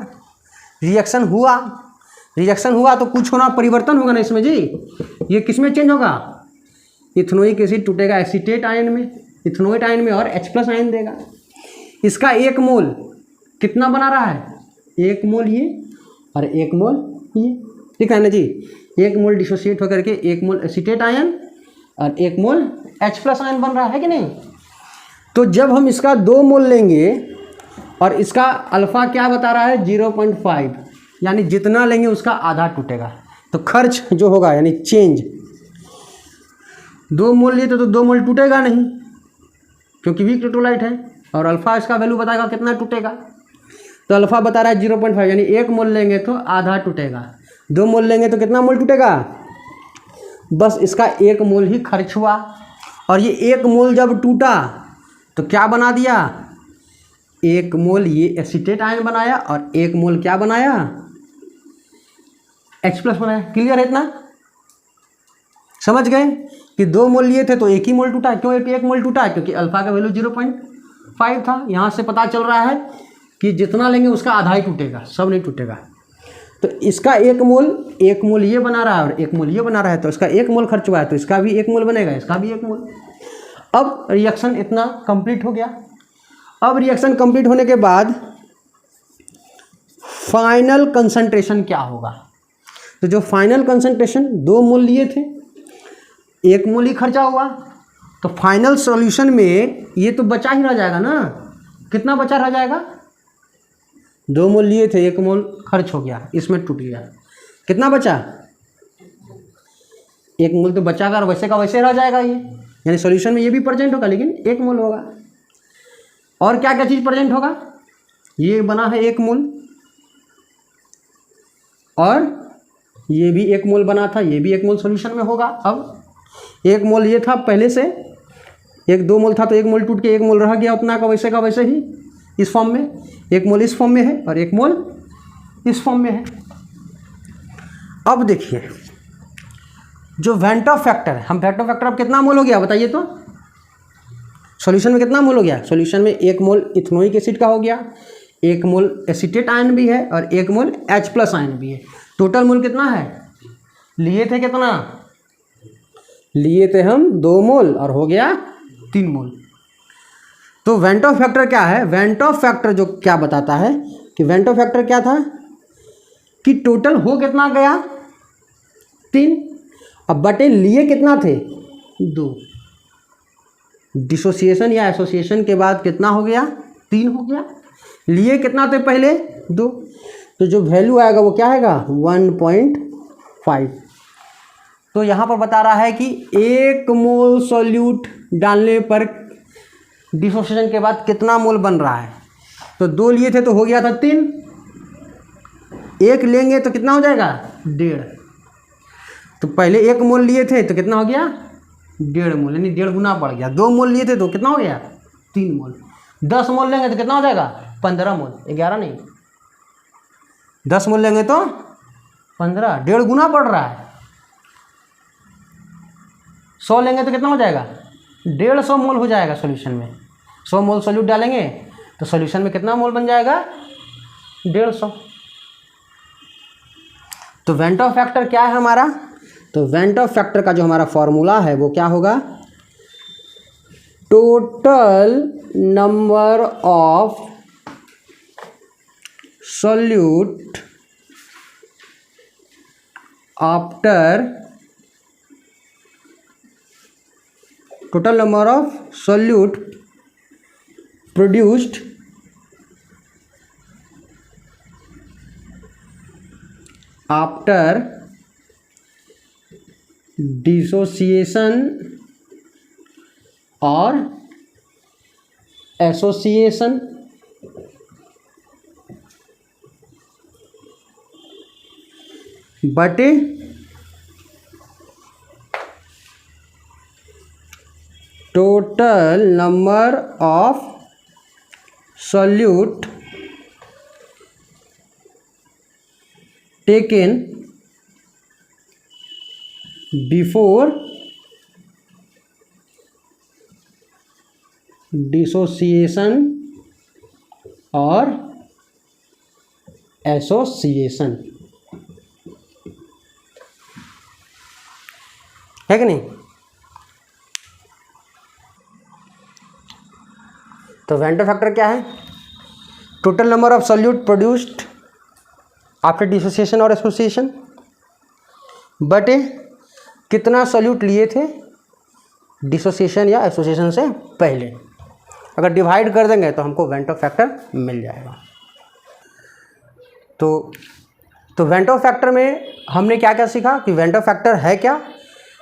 रिएक्शन हुआ तो कुछ होना, परिवर्तन होगा ना इसमें जी। ये किस में चेंज होगा, इथेनोइक एसिड टूटेगा एसीटेट आयन में, इथेनोइट आयन में और H+ आयन देगा। इसका 1 मोल कितना बना रहा है, 1 मोल ये और 1 मोल ये, ठीक है ना जी। 1 मोल डिसोसिएट होकर के 1 मोल एसीटेट आयन और 1 मोल H+ आयन बन रहा है कि नहीं। तो जब हम इसका 2 मोल लेंगे और इसका अल्फा क्या बता रहा है 0.5, यानी जितना लेंगे उसका आधा टूटेगा, तो खर्च जो होगा यानी चेंज, 2 मोल लिए तो 2 मोल टूटेगा नहीं क्योंकि वीक इलेक्ट्रोलाइट है, और अल्फा इसका वैल्यू बताएगा कितना टूटेगा, तो अल्फा बता रहा है 0.5, यानी 1 मोल लेंगे तो आधा टूटेगा, 2 मोल लेंगे तो कितना मोल टूटेगा, बस इसका 1 मोल ही खर्च हुआ। और ये 1 मोल जब टूटा तो क्या बना दिया, 1 मोल ये एसीटेट आयन बनाया और 1 मोल क्या बनाया, H+ बनाया। क्लियर है इतना, समझ गए कि 2 मोल लिए थे तो 1 ही मोल टूटा। क्यों 1 मोल टूटा, क्योंकि अल्फा का वैल्यू 0.5 था। यहाँ से पता चल रहा है कि जितना लेंगे उसका आधा ही टूटेगा, सब नहीं टूटेगा। तो इसका 1 मोल ये बना रहा है और 1 मोल ये बना रहा है, तो इसका 1 मोल खर्च हुआ है तो इसका भी 1 मोल बनेगा, इसका भी 1 मोल। अब रिएक्शन इतना कंप्लीट हो गया। अब रिएक्शन कंप्लीट होने के बाद फाइनल कंसंट्रेशन क्या होगा, तो जो फाइनल कंसंट्रेशन 2 मोल लिए थे, 1 मोल ही खर्चा हुआ, तो फाइनल सॉल्यूशन में ये तो बचा ही रह जाएगा ना। कितना बचा रह जाएगा, 2 मोल लिए थे, 1 मोल खर्च हो गया, इसमें टूट गया, कितना बचा, 1 मोल तो बचागा और वैसे का वैसे रह जाएगा ये, यानी सॉल्यूशन में ये भी प्रेजेंट होगा लेकिन 1 मोल होगा। और क्या क्या चीज़ प्रेजेंट होगा, ये बना है 1 मोल और ये भी 1 मोल बना था, ये भी 1 मोल सॉल्यूशन में होगा। अब 1 मोल ये था पहले से, 2 मोल था तो 1 मोल टूट के 1 मोल रह गया उतना का वैसे ही इस फॉर्म में, 1 मोल इस फॉर्म में है और 1 मोल इस फॉर्म में है। अब देखिए जो वेंट ऑफ फैक्टर है, हम वेंट ऑफ फैक्टर अब कितना मोल हो गया बताइए तो, सॉल्यूशन में कितना मोल हो गया, सॉल्यूशन में 1 मोल इथेनोइक एसिड का हो गया, 1 मोल एसीटेट आयन भी है और 1 मोल H+ आयन भी है। टोटल मोल कितना है, लिए थे कितना, लिए थे हम 2 मोल और हो गया 3 मोल। तो वेंट ऑफ फैक्टर क्या है, वेंट ऑफ फैक्टर जो क्या बताता है कि वेंट ऑफ फैक्टर क्या था कि टोटल हो कितना गया 3, अब बटे लिए कितना थे 2, डिसोसिएशन या एसोसिएशन के बाद कितना हो गया 3 हो गया, लिए कितना थे पहले 2, तो जो वैल्यू आएगा वो क्या आएगा 1.5। तो यहाँ पर बता रहा है कि 1 मोल सॉल्यूट डालने पर डिसोसिएशन के बाद कितना मोल बन रहा है, तो 2 लिए थे तो हो गया था 3, 1 लेंगे तो कितना हो जाएगा 1.5, तो पहले 1 मोल लिए थे तो कितना हो गया 1.5 मोल, यानी 1.5 गुना बढ़ गया। 2 मोल लिए थे तो कितना हो गया 3 मोल, 10 मोल लेंगे तो कितना हो जाएगा 15 मोल, 11 नहीं, 10 मोल लेंगे तो 15, 1.5 गुना बढ़ रहा है। 100 लेंगे तो कितना हो जाएगा 150 मोल हो जाएगा सॉल्यूशन में, 100 मोल सॉल्यूट डालेंगे तो सॉल्यूशन में कितना मोल बन जाएगा 150। तो वेंट ऑफ फैक्टर क्या है हमारा, तो वेंट ऑफ फैक्टर का जो हमारा फॉर्मूला है वो क्या होगा, total number of solute after total number of solute produced after dissociation or association बटे total number of solute taken before dissociation और एसोसिएशन, है कि नहीं? तो वेंडो फैक्टर क्या है? Total number of solute produced after dissociation और association बटे कितना सॉल्यूट लिए थे डिसोसिएशन या एसोसिएशन से पहले। अगर डिवाइड कर देंगे तो हमको वेंडो फैक्टर मिल जाएगा। तो वेंडो फैक्टर में हमने क्या क्या सीखा कि वेंडो फैक्टर है क्या,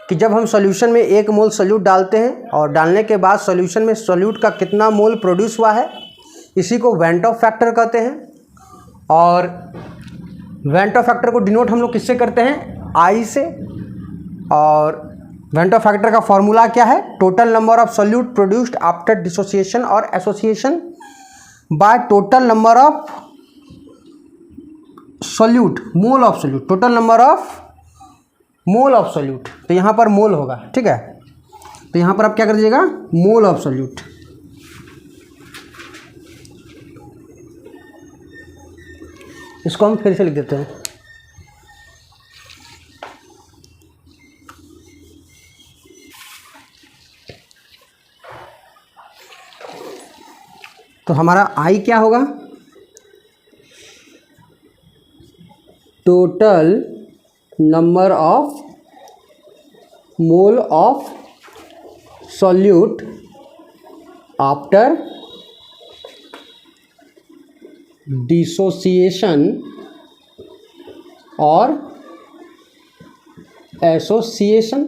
कि जब हम सॉल्यूशन में 1 मोल सॉल्यूट डालते हैं और डालने के बाद सॉल्यूशन में सॉल्यूट का कितना मोल प्रोड्यूस हुआ है, इसी को वेंडो फैक्टर कहते हैं। और वेंडो फैक्टर को डिनोट हम लोग किससे करते हैं? आई से। और वेंडो फैक्टर का फॉर्मूला क्या है? Total number of solute produced after dissociation और association by total number of solute, mole of solute, total number of mole of solute. तो यहाँ पर मोल होगा, ठीक है। तो यहाँ पर आप क्या कर दीजिएगा? मोल ऑफ सॉल्यूट। इसको हम फिर से लिख देते हैं। तो हमारा आई क्या होगा? Total number of mole of solute after dissociation और association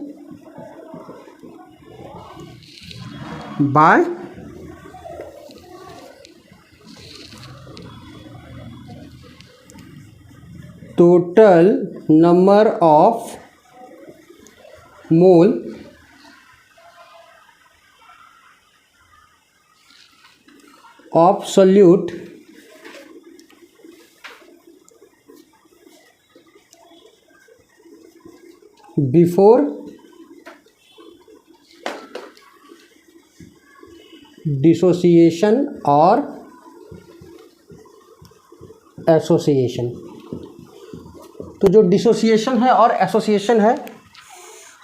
by total number of mole of solute before dissociation और एसोसिएशन। तो जो डिसोसिएशन है और एसोसिएशन है,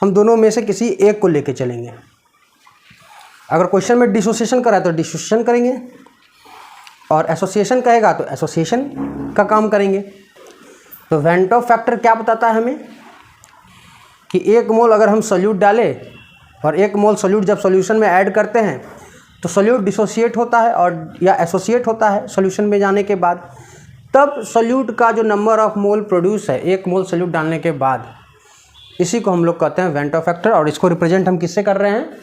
हम दोनों में से किसी एक को लेके चलेंगे। अगर क्वेश्चन में डिसोसिएशन करा तो डिसोसिएशन करेंगे, और एसोसिएशन कहेगा तो एसोसिएशन का काम करेंगे। तो वेंडो फैक्टर क्या बताता है हमें कि 1 मोल अगर हम सॉल्यूट डालें और 1 मोल सॉल्यूट जब सॉल्यूशन में ऐड करते हैं तो सॉल्यूट डिसोसिएट होता है और या एसोसिएट होता है सॉल्यूशन में जाने के बाद। तब सॉल्यूट का जो नंबर ऑफ मोल प्रोड्यूस है 1 मोल सॉल्यूट डालने के बाद, इसी को हम लोग कहते हैं वेंडो फैक्टर। और इसको रिप्रेजेंट हम किससे कर रहे हैं?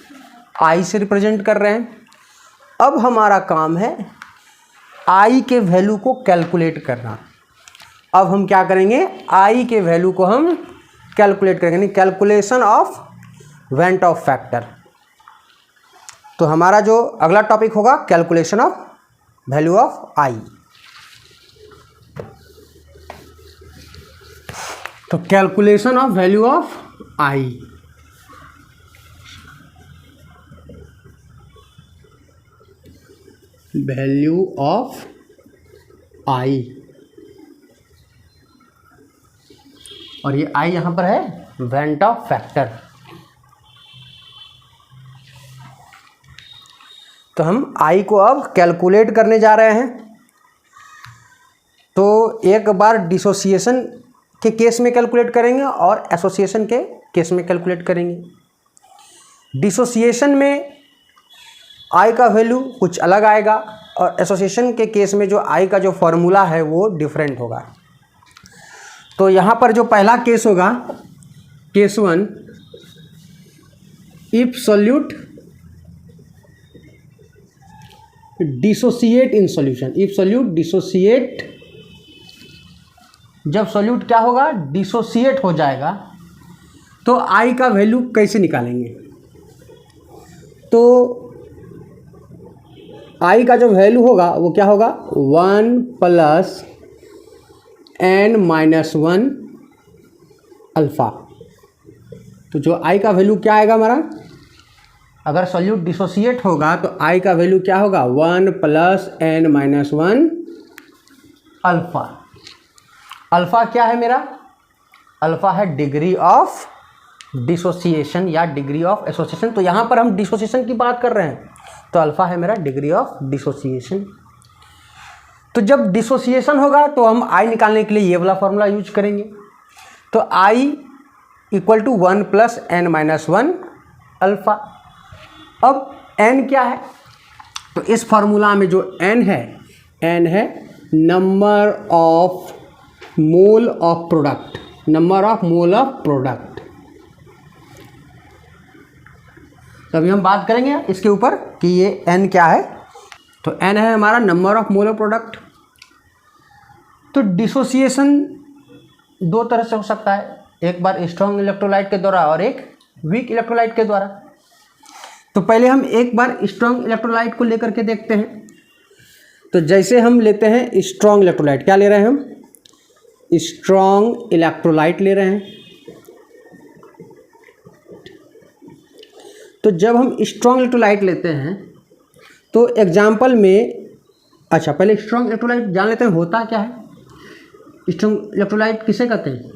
आई से रिप्रेजेंट कर रहे हैं। अब हमारा काम है आई के वैल्यू को कैलकुलेट करना। अब हम क्या करेंगे? आई के वैल्यू को हम कैलकुलेट करेंगे, कैलकुलेशन ऑफ वेंडो फैक्टर। तो हमारा जो अगला टॉपिक होगा calculation of value of i. तो calculation of value of i, value of i, और ये आई यहां पर है वेंडो फैक्टर। तो हम आई को अब कैलकुलेट करने जा रहे हैं। तो एक बार डिसोसिएशन के केस में कैलकुलेट करेंगे और एसोसिएशन के केस में कैलकुलेट करेंगे। डिसोसिएशन में आई का वैल्यू कुछ अलग आएगा और एसोसिएशन के केस में जो आई का जो फॉर्मूला है वो डिफरेंट होगा। तो यहाँ पर जो पहला केस होगा, case 1, if solute dissociate in solution, if solute dissociate, जब सॉल्यूट क्या होगा? डिसोसिएट हो जाएगा। तो आई का वैल्यू कैसे निकालेंगे? तो आई का जो वैल्यू होगा वो क्या होगा? 1 + n - 1 अल्फ़ा। तो जो आई का वैल्यू क्या आएगा हमारा, अगर सॉल्यूट डिसोसिएट होगा तो आई का वैल्यू क्या होगा 1 + n-1 अल्फा। अल्फा क्या है मेरा, अल्फा है डिग्री ऑफ डिसोसिएशन या डिग्री ऑफ एसोसिएशन। तो यहाँ पर हम डिसोसिएशन की बात कर रहे हैं, तो अल्फा है मेरा डिग्री ऑफ डिसोसिएशन। तो जब डिसोसिएशन होगा तो हम आई निकालने के लिए ये वाला फॉर्मूला यूज करेंगे। तो I = 1 + n-1 अल्फा। अब n क्या है, तो इस फार्मूला में जो n है number of mole of product, number of mole of product. तो अभी हम बात करेंगे इसके ऊपर कि ये n क्या है। तो n है हमारा number of mole of product. तो डिसोसिएशन दो तरह से हो सकता है, एक बार स्ट्रॉन्ग इलेक्ट्रोलाइट के द्वारा और एक वीक इलेक्ट्रोलाइट के द्वारा। तो पहले हम एक बार स्ट्रॉन्ग इलेक्ट्रोलाइट को लेकर के देखते हैं। तो जैसे हम लेते हैं स्ट्रॉन्ग इलेक्ट्रोलाइट, क्या ले रहे हैं हम, स्ट्रॉन्ग इलेक्ट्रोलाइट ले रहे हैं। तो जब हम स्ट्रॉन्ग इलेक्ट्रोलाइट लेते हैं तो एग्जाम्पल में, अच्छा पहले स्ट्रॉन्ग इलेक्ट्रोलाइट जान लेते हैं होता क्या है। स्ट्रॉन्ग इलेक्ट्रोलाइट किसे कहते हैं,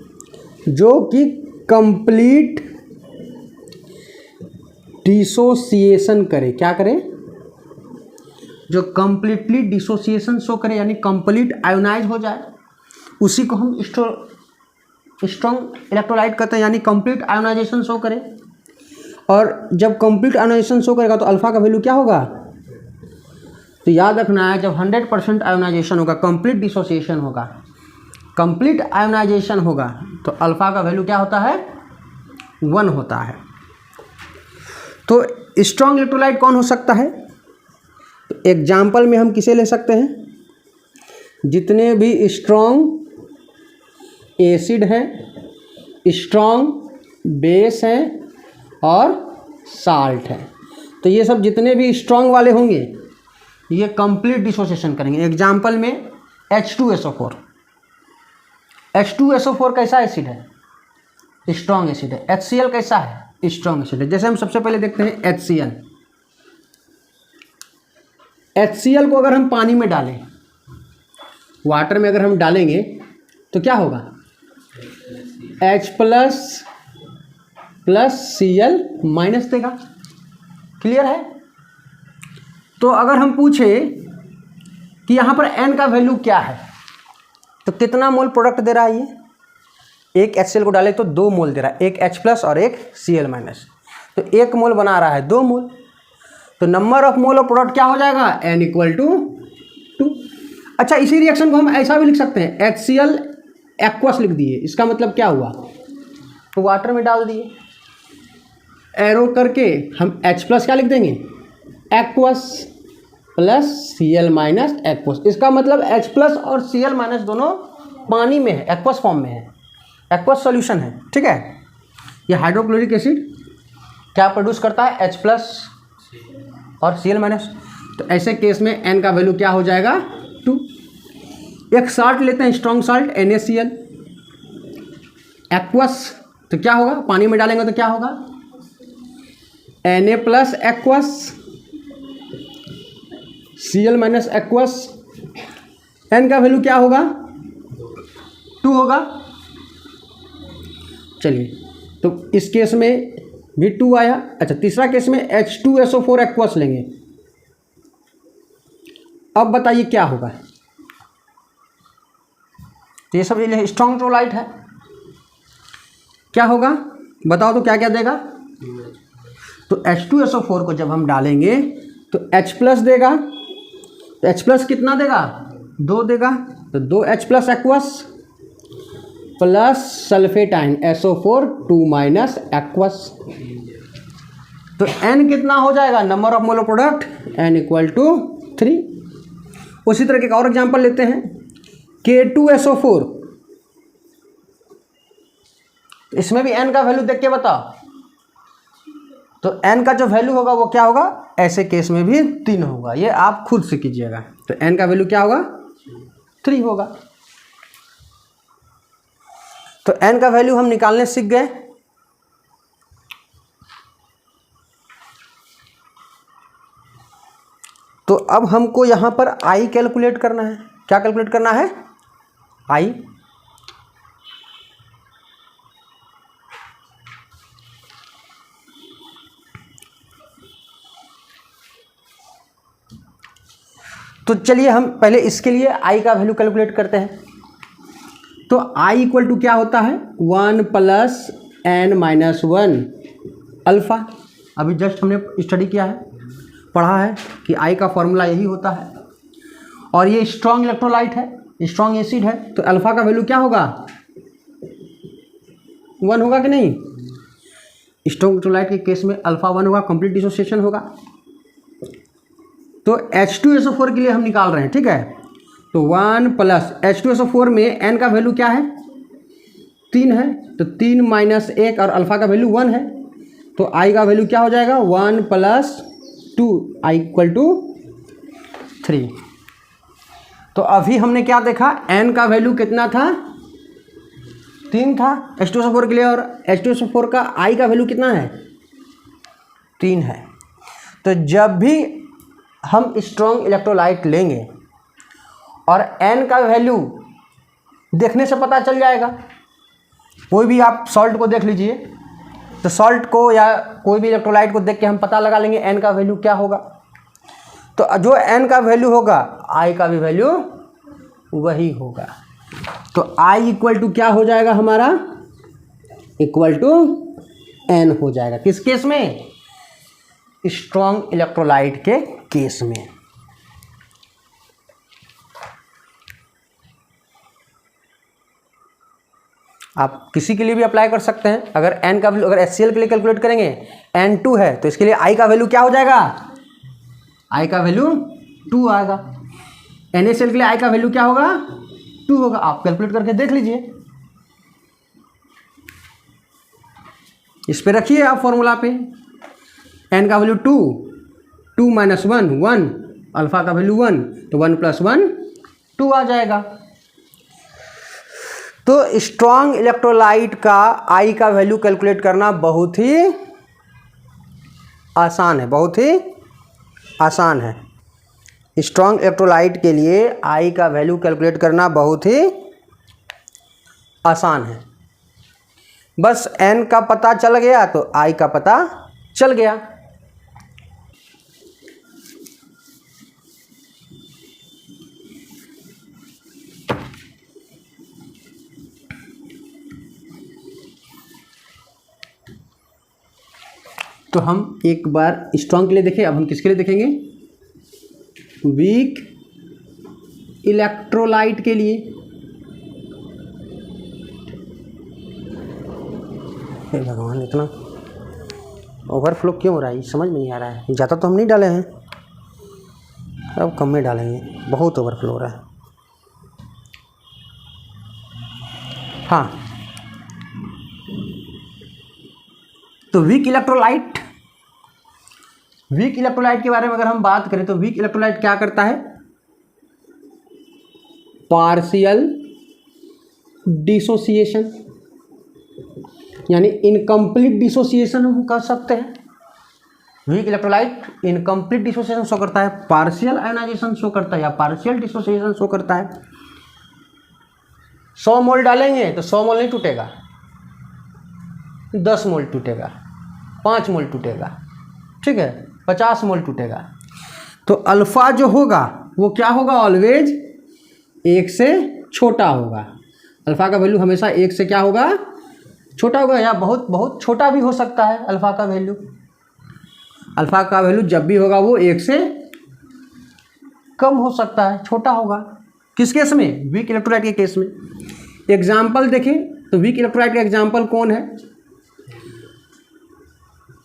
जो कि कंप्लीट डिसोसिएशन करे, क्या करे, जो कंप्लीटली डिसोसिएशन शो करे, यानी कंप्लीट आयोनाइज हो जाए, उसी को हम स्ट्रॉन्ग इलेक्ट्रोलाइट कहते हैं, यानी कंप्लीट आयोनाइजेशन शो करे। और जब कंप्लीट आयोनाइजेशन शो करेगा तो अल्फा का वैल्यू क्या होगा, तो याद रखना है जब 100% आयोनाइजेशन होगा, कंप्लीट डिसोसिएशन होगा, कंप्लीट आयोनाइजेशन होगा, तो अल्फा का वैल्यू क्या होता है 1 होता है। तो स्ट्रॉन्ग इलेक्ट्रोलाइट कौन हो सकता है, तो एग्जाम्पल में हम किसे ले सकते हैं, जितने भी स्ट्रॉन्ग एसिड हैं, स्ट्रॉन्ग बेस हैं और साल्ट है। तो ये सब जितने भी स्ट्रॉन्ग वाले होंगे ये कंप्लीट डिसोसिएशन करेंगे। एग्जाम्पल में H2SO4, H2SO4 कैसा एसिड है, स्ट्रॉन्ग एसिड है। HCl कैसा है, स्ट्रॉन्ग एसिड है। जैसे हम सबसे पहले देखते हैं HCl। HCl को अगर हम पानी में डालें, वाटर में अगर हम डालेंगे तो क्या होगा, H+ Cl- देगा। क्लियर है। तो अगर हम पूछे कि यहाँ पर n का वैल्यू क्या है, तो कितना मोल प्रोडक्ट दे रहा है ये, एक HCl को डाले तो 2 मोल दे रहा है, एक H+ और एक Cl-, तो 1 मोल बना रहा है 2 मोल। तो number of mole of product क्या हो जाएगा, n = 2। अच्छा, इसी रिएक्शन को हम ऐसा भी लिख सकते हैं, HCl एक्वस लिख दिए, इसका मतलब क्या हुआ, तो वाटर में डाल दिए, एरो करके हम H+ क्या लिख देंगे, एक्वस + Cl- एक्वस। इसका मतलब H+ और Cl- दोनों पानी में है, एक्वस फॉर्म में है, एक्वस सॉल्यूशन है। ठीक है। ये हाइड्रोक्लोरिक एसिड क्या प्रोड्यूस करता है, H+ और Cl-। तो ऐसे केस में n का वैल्यू क्या हो जाएगा 2। एक साल्ट लेते हैं, स्ट्रॉन्ग साल्ट NaCl, एक्वस, तो क्या होगा, पानी में डालेंगे तो क्या होगा, Na+ aqueous, Cl- aqueous, n का वैल्यू क्या होगा 2 होगा। चलिए, तो इस केस में भी 2 आया। अच्छा, तीसरा केस में H2SO4 एक्वस लेंगे, अब बताइए क्या होगा। ये सब स्ट्रॉन्ग इलेक्ट्रोलाइट है, क्या होगा बताओ, तो क्या क्या देगा, तो H2SO4 को जब हम डालेंगे तो H+ देगा, तो H+ कितना देगा 2 देगा, तो 2 H+ aqueous plus sulphate ion SO4 2- aqueous. तो n कितना हो जाएगा, number of mole of product n = 3। उसी तरह के एक और एग्जांपल लेते हैं, K2SO4, इसमें भी n का वैल्यू देख के बताओ। तो n का जो वैल्यू होगा वो क्या होगा, ऐसे केस में भी 3 होगा, ये आप खुद से कीजिएगा। तो n का वैल्यू क्या होगा 3 होगा। तो n का वैल्यू हम निकालने सीख गए। तो अब हमको यहाँ पर आई कैलकुलेट करना है। क्या कैलकुलेट करना है? आई। तो चलिए हम पहले इसके लिए आई का वैल्यू कैलकुलेट करते हैं। तो आई इक्वल टू क्या होता है? 1 + n-1 अल्फ़ा। अभी जस्ट हमने स्टडी किया है, पढ़ा है कि आई का फॉर्मूला यही होता है। और ये स्ट्रॉन्ग इलेक्ट्रोलाइट है, स्ट्रॉन्ग एसिड है, तो अल्फ़ा का वैल्यू क्या होगा? 1 होगा कि नहीं? स्ट्रॉन्ग इलेक्ट्रोलाइट के केस में अल्फ़ा 1 होगा, कंप्लीट डिसोसिएशन होगा। तो H2SO4 के लिए हम निकाल रहे हैं, ठीक है। तो 1 + H2SO4 में n का वैल्यू क्या है? 3 है, तो 3 - 1 और अल्फ़ा का वैल्यू 1 है, तो i का वैल्यू क्या हो जाएगा? 1 + 2, i = 3। तो अभी हमने क्या देखा? n का वैल्यू कितना था? 3 था H2SO4 के लिए, और H2SO4 का i का वैल्यू कितना है? 3 है। तो जब भी हम स्ट्रॉन्ग इलेक्ट्रोलाइट लेंगे और n का वैल्यू देखने से पता चल जाएगा। कोई भी आप सॉल्ट को देख लीजिए, तो सॉल्ट को या कोई भी इलेक्ट्रोलाइट को देख के हम पता लगा लेंगे n का वैल्यू क्या होगा। तो जो n का वैल्यू होगा i का भी वैल्यू वही होगा। तो i इक्वल टू क्या हो जाएगा हमारा? इक्वल टू n हो जाएगा। किस केस में? स्ट्रॉन्ग इलेक्ट्रोलाइट के केस में। आप किसी के लिए भी अप्लाई कर सकते हैं। अगर n का वैल्यू, अगर HCl के लिए कैलकुलेट करेंगे, N2 है, तो इसके लिए i का वैल्यू क्या हो जाएगा? i का वैल्यू 2 आएगा। NaCl के लिए i का वैल्यू क्या होगा? 2 होगा। आप कैलकुलेट करके देख लीजिए, इस पे रखिए आप फॉर्मूला पे। n का वैल्यू 2, 2 - 1 1, अल्फ़ा का वैल्यू 1, तो 1 + 1 2 आ जाएगा। तो स्ट्रॉन्ग इलेक्ट्रोलाइट का आई का वैल्यू कैलकुलेट करना बहुत ही आसान है, बहुत ही आसान है। स्ट्रॉन्ग इलेक्ट्रोलाइट के लिए आई का वैल्यू कैलकुलेट करना बहुत ही आसान है। बस n का पता चल गया तो आई का पता चल गया। तो हम एक बार स्ट्रॉन्ग के लिए देखें, अब हम किसके लिए देखेंगे? वीक इलेक्ट्रोलाइट के लिए। हे भगवान, इतना ओवरफ्लो क्यों हो रहा है, समझ में नहीं आ रहा है। ज़्यादा तो हम नहीं डाले हैं, अब कम में डालेंगे, बहुत ओवरफ्लो हो रहा है। हाँ, तो वीक इलेक्ट्रोलाइट के बारे में अगर हम बात करें तो वीक इलेक्ट्रोलाइट क्या करता है? पार्शियल डिसोसिएशन, यानी इनकम्प्लीट डिसोसिएशन हम कर सकते हैं। Weak electrolyte incomplete dissociation show करता है, पार्शियल आयोनाइजेशन शो करता है, या पार्शियल डिसोसिएशन शो करता है। 100 मोल डालेंगे तो 100 मोल नहीं टूटेगा, 10 मोल टूटेगा, 5 मोल टूटेगा, ठीक है, 50 मोल टूटेगा। तो अल्फ़ा जो होगा वो क्या होगा? ऑलवेज 1 से छोटा होगा। अल्फ़ा का वैल्यू हमेशा 1 से क्या होगा? छोटा होगा, या बहुत बहुत छोटा भी हो सकता है। अल्फ़ा का वैल्यू जब भी होगा वो 1 से कम हो सकता है, छोटा होगा। किस केस में? वीक इलेक्ट्रोलाइट के केस में। एग्जाम्पल देखें तो वीक इलेक्ट्रोलाइट का एग्जाम्पल कौन है?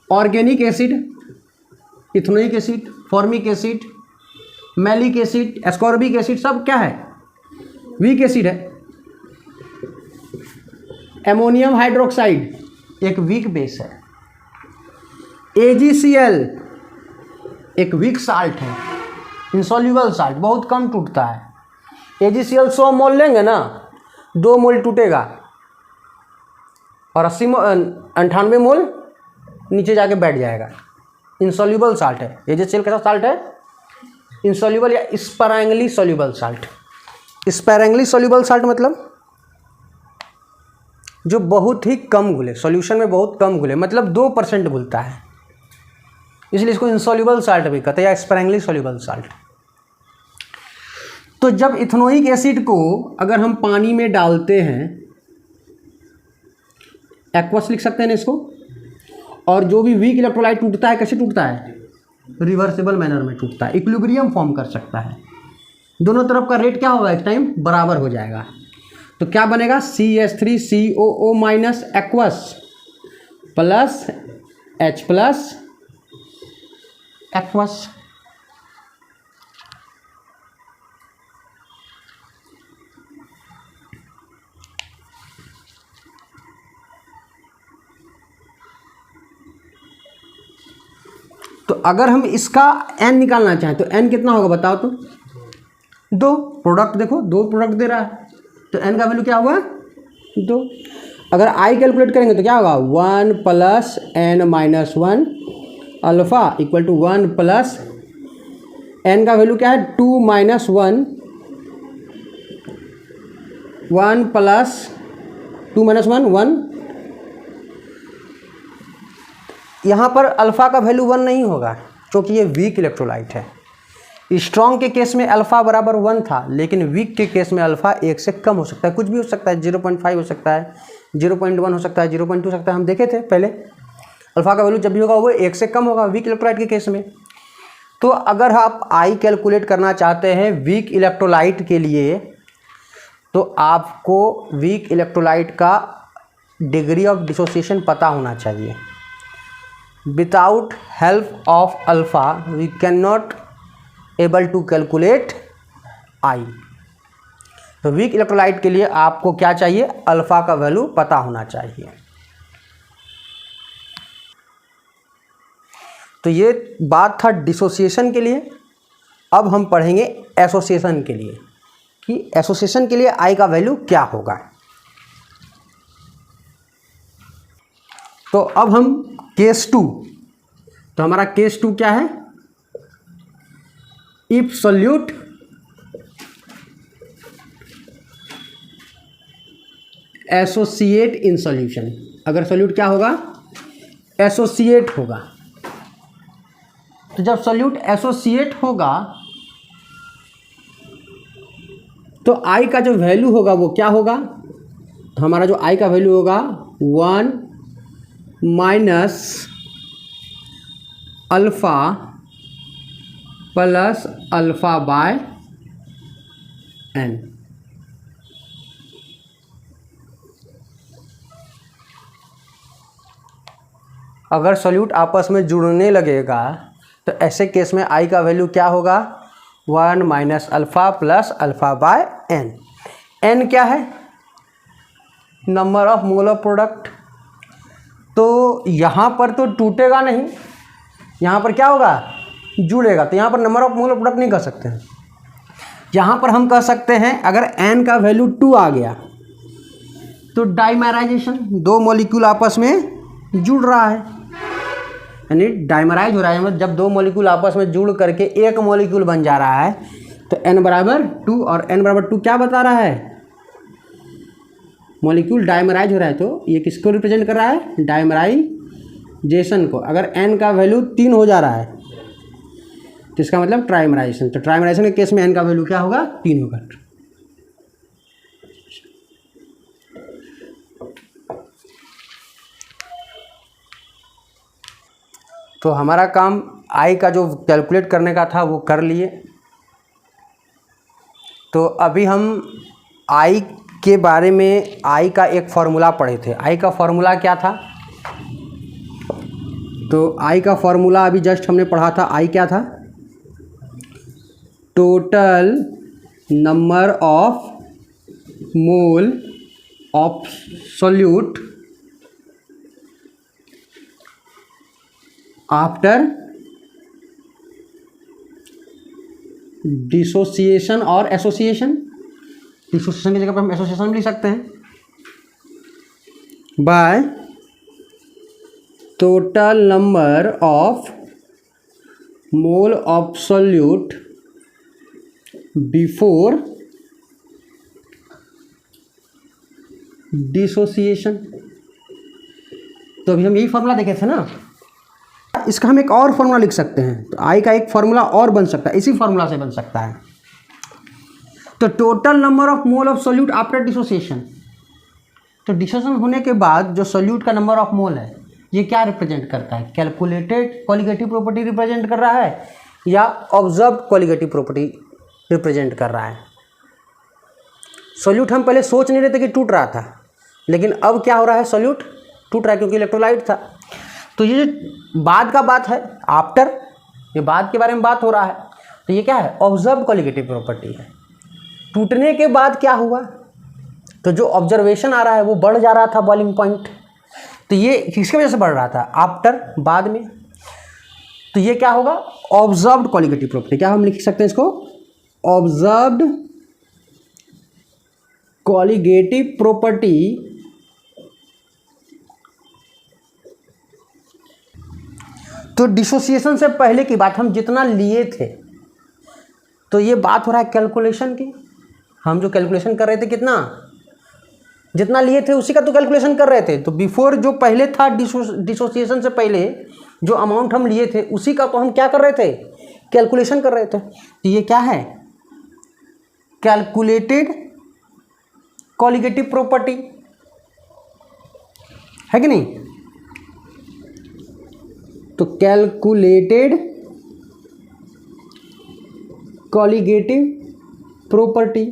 Organic acid, ethanoic acid, formic acid, malic acid, ascorbic acid, सब क्या है? वीक एसिड है। एमोनियम हाइड्रोक्साइड एक वीक बेस है। AgCl एक वीक साल्ट है, इंसॉल्युबल साल्ट, बहुत कम टूटता है। AgCl 100 मोल लेंगे ना, 2 मोल टूटेगा और 98 मोल नीचे जाके बैठ जाएगा। इंसॉल्युबल साल्ट है। AgCl कैसा साल्ट है? इनसॉल्युबल या स्पैरेंगली सॉल्युबल साल्ट। स्पैरेंगली सॉल्युबल साल्ट मतलब जो बहुत ही कम घुले, सॉल्यूशन में बहुत कम घुले, मतलब 2% घुलता है, इसलिए इसको इनसॉल्युबल साल्ट भी कहते हैं या स्पैरेंगली सॉल्युबल साल्ट। तो जब इथेनोइक एसिड को अगर हम पानी में डालते हैं, एक्वस लिख सकते हैं ना इसको, और जो भी वीक इलेक्ट्रोलाइट टूटता है कैसे टूटता है, रिवर्सिबल मैनर में टूटता है, इक्विलिब्रियम फॉर्म कर सकता है, दोनों तरफ का रेट क्या होगा एक टाइम बराबर हो जाएगा। तो क्या बनेगा, CH3COO minus aqueous plus H plus aqueous. तो अगर हम इसका n निकालना चाहें तो n कितना होगा बताओ तो, 2 प्रोडक्ट देखो 2 प्रोडक्ट दे रहा है, तो n का वैल्यू क्या होगा 2। अगर I कैलकुलेट करेंगे तो क्या होगा 1 plus n minus 1 alpha equal to 1 plus n का वैल्यू क्या है 2 माइनस 1, 1 प्लस 2 माइनस 1 1। यहाँ पर अल्फ़ा का वैल्यू 1 नहीं होगा क्योंकि ये वीक इलेक्ट्रोलाइट है। स्ट्रॉन्ग के केस में अल्फ़ा बराबर 1 था, लेकिन वीक के केस में अल्फ़ा 1 से कम हो सकता है, कुछ भी हो सकता है, 0.5 हो सकता है, 0.1 हो सकता है, 0.2 हो सकता है, हम देखे थे पहले। अल्फ़ा का वैल्यू जब भी होगा वो 1 से कम होगा वीक इलेक्ट्रोलाइट के केस में। तो अगर आप आई कैलकुलेट करना चाहते हैं वीक इलेक्ट्रोलाइट के लिए, तो आपको वीक इलेक्ट्रोलाइट का डिग्री ऑफ डिसोसिएशन पता होना चाहिए। Without help of alpha we can not able to calculate i. तो वीक इलेक्ट्रोलाइट के लिए आपको क्या चाहिए, अल्फ़ा का वैल्यू पता होना चाहिए। तो ये बात था डिसोसिएशन के लिए। अब हम पढ़ेंगे एसोसिएशन के लिए कि एसोसिएशन के लिए आई का वैल्यू क्या होगा। तो अब हम केस 2, तो हमारा केस 2 क्या है, if solute associate in solution. अगर सोल्यूट क्या होगा, एसोसिएट होगा। तो जब सोल्यूट एसोसिएट होगा तो आई का जो वैल्यू होगा वो क्या होगा, तो हमारा जो आई का वैल्यू होगा 1 minus alpha plus alpha bye n। अगर सॉल्यूट आपस में जुड़ने लगेगा तो ऐसे केस में आई का वैल्यू क्या होगा, 1 minus alpha plus alpha bye n। n क्या है, number of mole of product. तो यहाँ पर तो टूटेगा नहीं, यहाँ पर क्या होगा, जुड़ेगा। तो यहाँ पर number of mole of product नहीं कर सकते हैं। यहाँ पर हम कह सकते हैं अगर n का वैल्यू 2 आ गया तो डाइमराइजेशन, 2 मॉलिक्यूल आपस में जुड़ रहा है, यानी डाइमराइज हो रहा है। मतलब जब 2 मॉलिक्यूल आपस में जुड़ करके एक मॉलिक्यूल बन जा रहा है तो n बराबर 2, और n बराबर 2 क्या बता रहा है, मॉलिक्यूल डाइमराइज हो रहा है। तो ये किसको रिप्रेजेंट कर रहा है, डाइमराइजेशन को। अगर n का वैल्यू 3 हो जा रहा है तो इसका मतलब ट्राइमराइजेशन। तो ट्राइमराइजेशन के केस में n का वैल्यू क्या होगा, 3 होगा। तो हमारा काम आई का जो कैलकुलेट करने का था वो कर लिए। तो अभी हम आई के बारे में, आई का एक फॉर्मूला पढ़े थे। आई का फॉर्मूला क्या था, तो आई का फॉर्मूला अभी जस्ट हमने पढ़ा था। आई क्या था, total number of mole of solute after dissociation और एसोसिएशन। डिसोसिएशन की जगह पर हम एसोसिएशन भी लिख सकते हैं, bye total number of mole of solute before dissociation. तो अभी हम यही फॉर्मूला देखे थे ना, इसका हम एक और फॉर्मूला लिख सकते हैं। तो आई का एक फॉर्मूला और बन सकता है, इसी फॉर्मूला से बन सकता है। तो total number of mole of solute after dissociation. तो डिसोसिएशन होने के बाद जो सोल्यूट का नंबर ऑफ मोल है ये क्या रिप्रेजेंट करता है? कैलकुलेटेड कॉलिगेटिव प्रॉपर्टी रिप्रेजेंट कर रहा है या ऑब्जर्व्ड कॉलिगेटिव प्रॉपर्टी रिप्रेजेंट कर रहा है? सोल्यूट हम पहले सोच नहीं रहे थे कि टूट रहा था, लेकिन अब क्या हो रहा है? सोल्यूट टूट रहा है क्योंकि इलेक्ट्रोलाइट था। तो ये बाद का बात है, आफ्टर, ये बाद के बारे में बात हो रहा है। तो ये क्या है? ऑब्जर्व कॉलिगेटिव प्रॉपर्टी है। टूटने के बाद क्या हुआ? तो जो ऑब्जर्वेशन आ रहा है वो बढ़ जा रहा था बॉइलिंग पॉइंट। तो ये किसकी वजह से बढ़ रहा था? आफ्टर, बाद में। तो ये क्या होगा? Observed colligative property. क्या हम लिख सकते हैं इसको? ऑब्जर्व्ड कॉलिगेटिव प्रॉपर्टी तो डिसोसिएशन से पहले की बात हम जितना लिए थे, तो ये बात हो रहा है कैलकुलेशन की। हम जो कैलकुलेशन कर रहे थे कितना, जितना लिए थे उसी का तो कैलकुलेशन कर रहे थे। तो बिफोर जो पहले था डिसोसिएशन से पहले जो अमाउंट हम लिए थे उसी का तो हम क्या कर रहे थे? कैलकुलेशन कर रहे थे। तो ये क्या है? कैलकुलेटेड कॉलिगेटिव प्रॉपर्टी है कि नहीं? तो कैलकुलेटेड कॉलिगेटिव प्रॉपर्टी।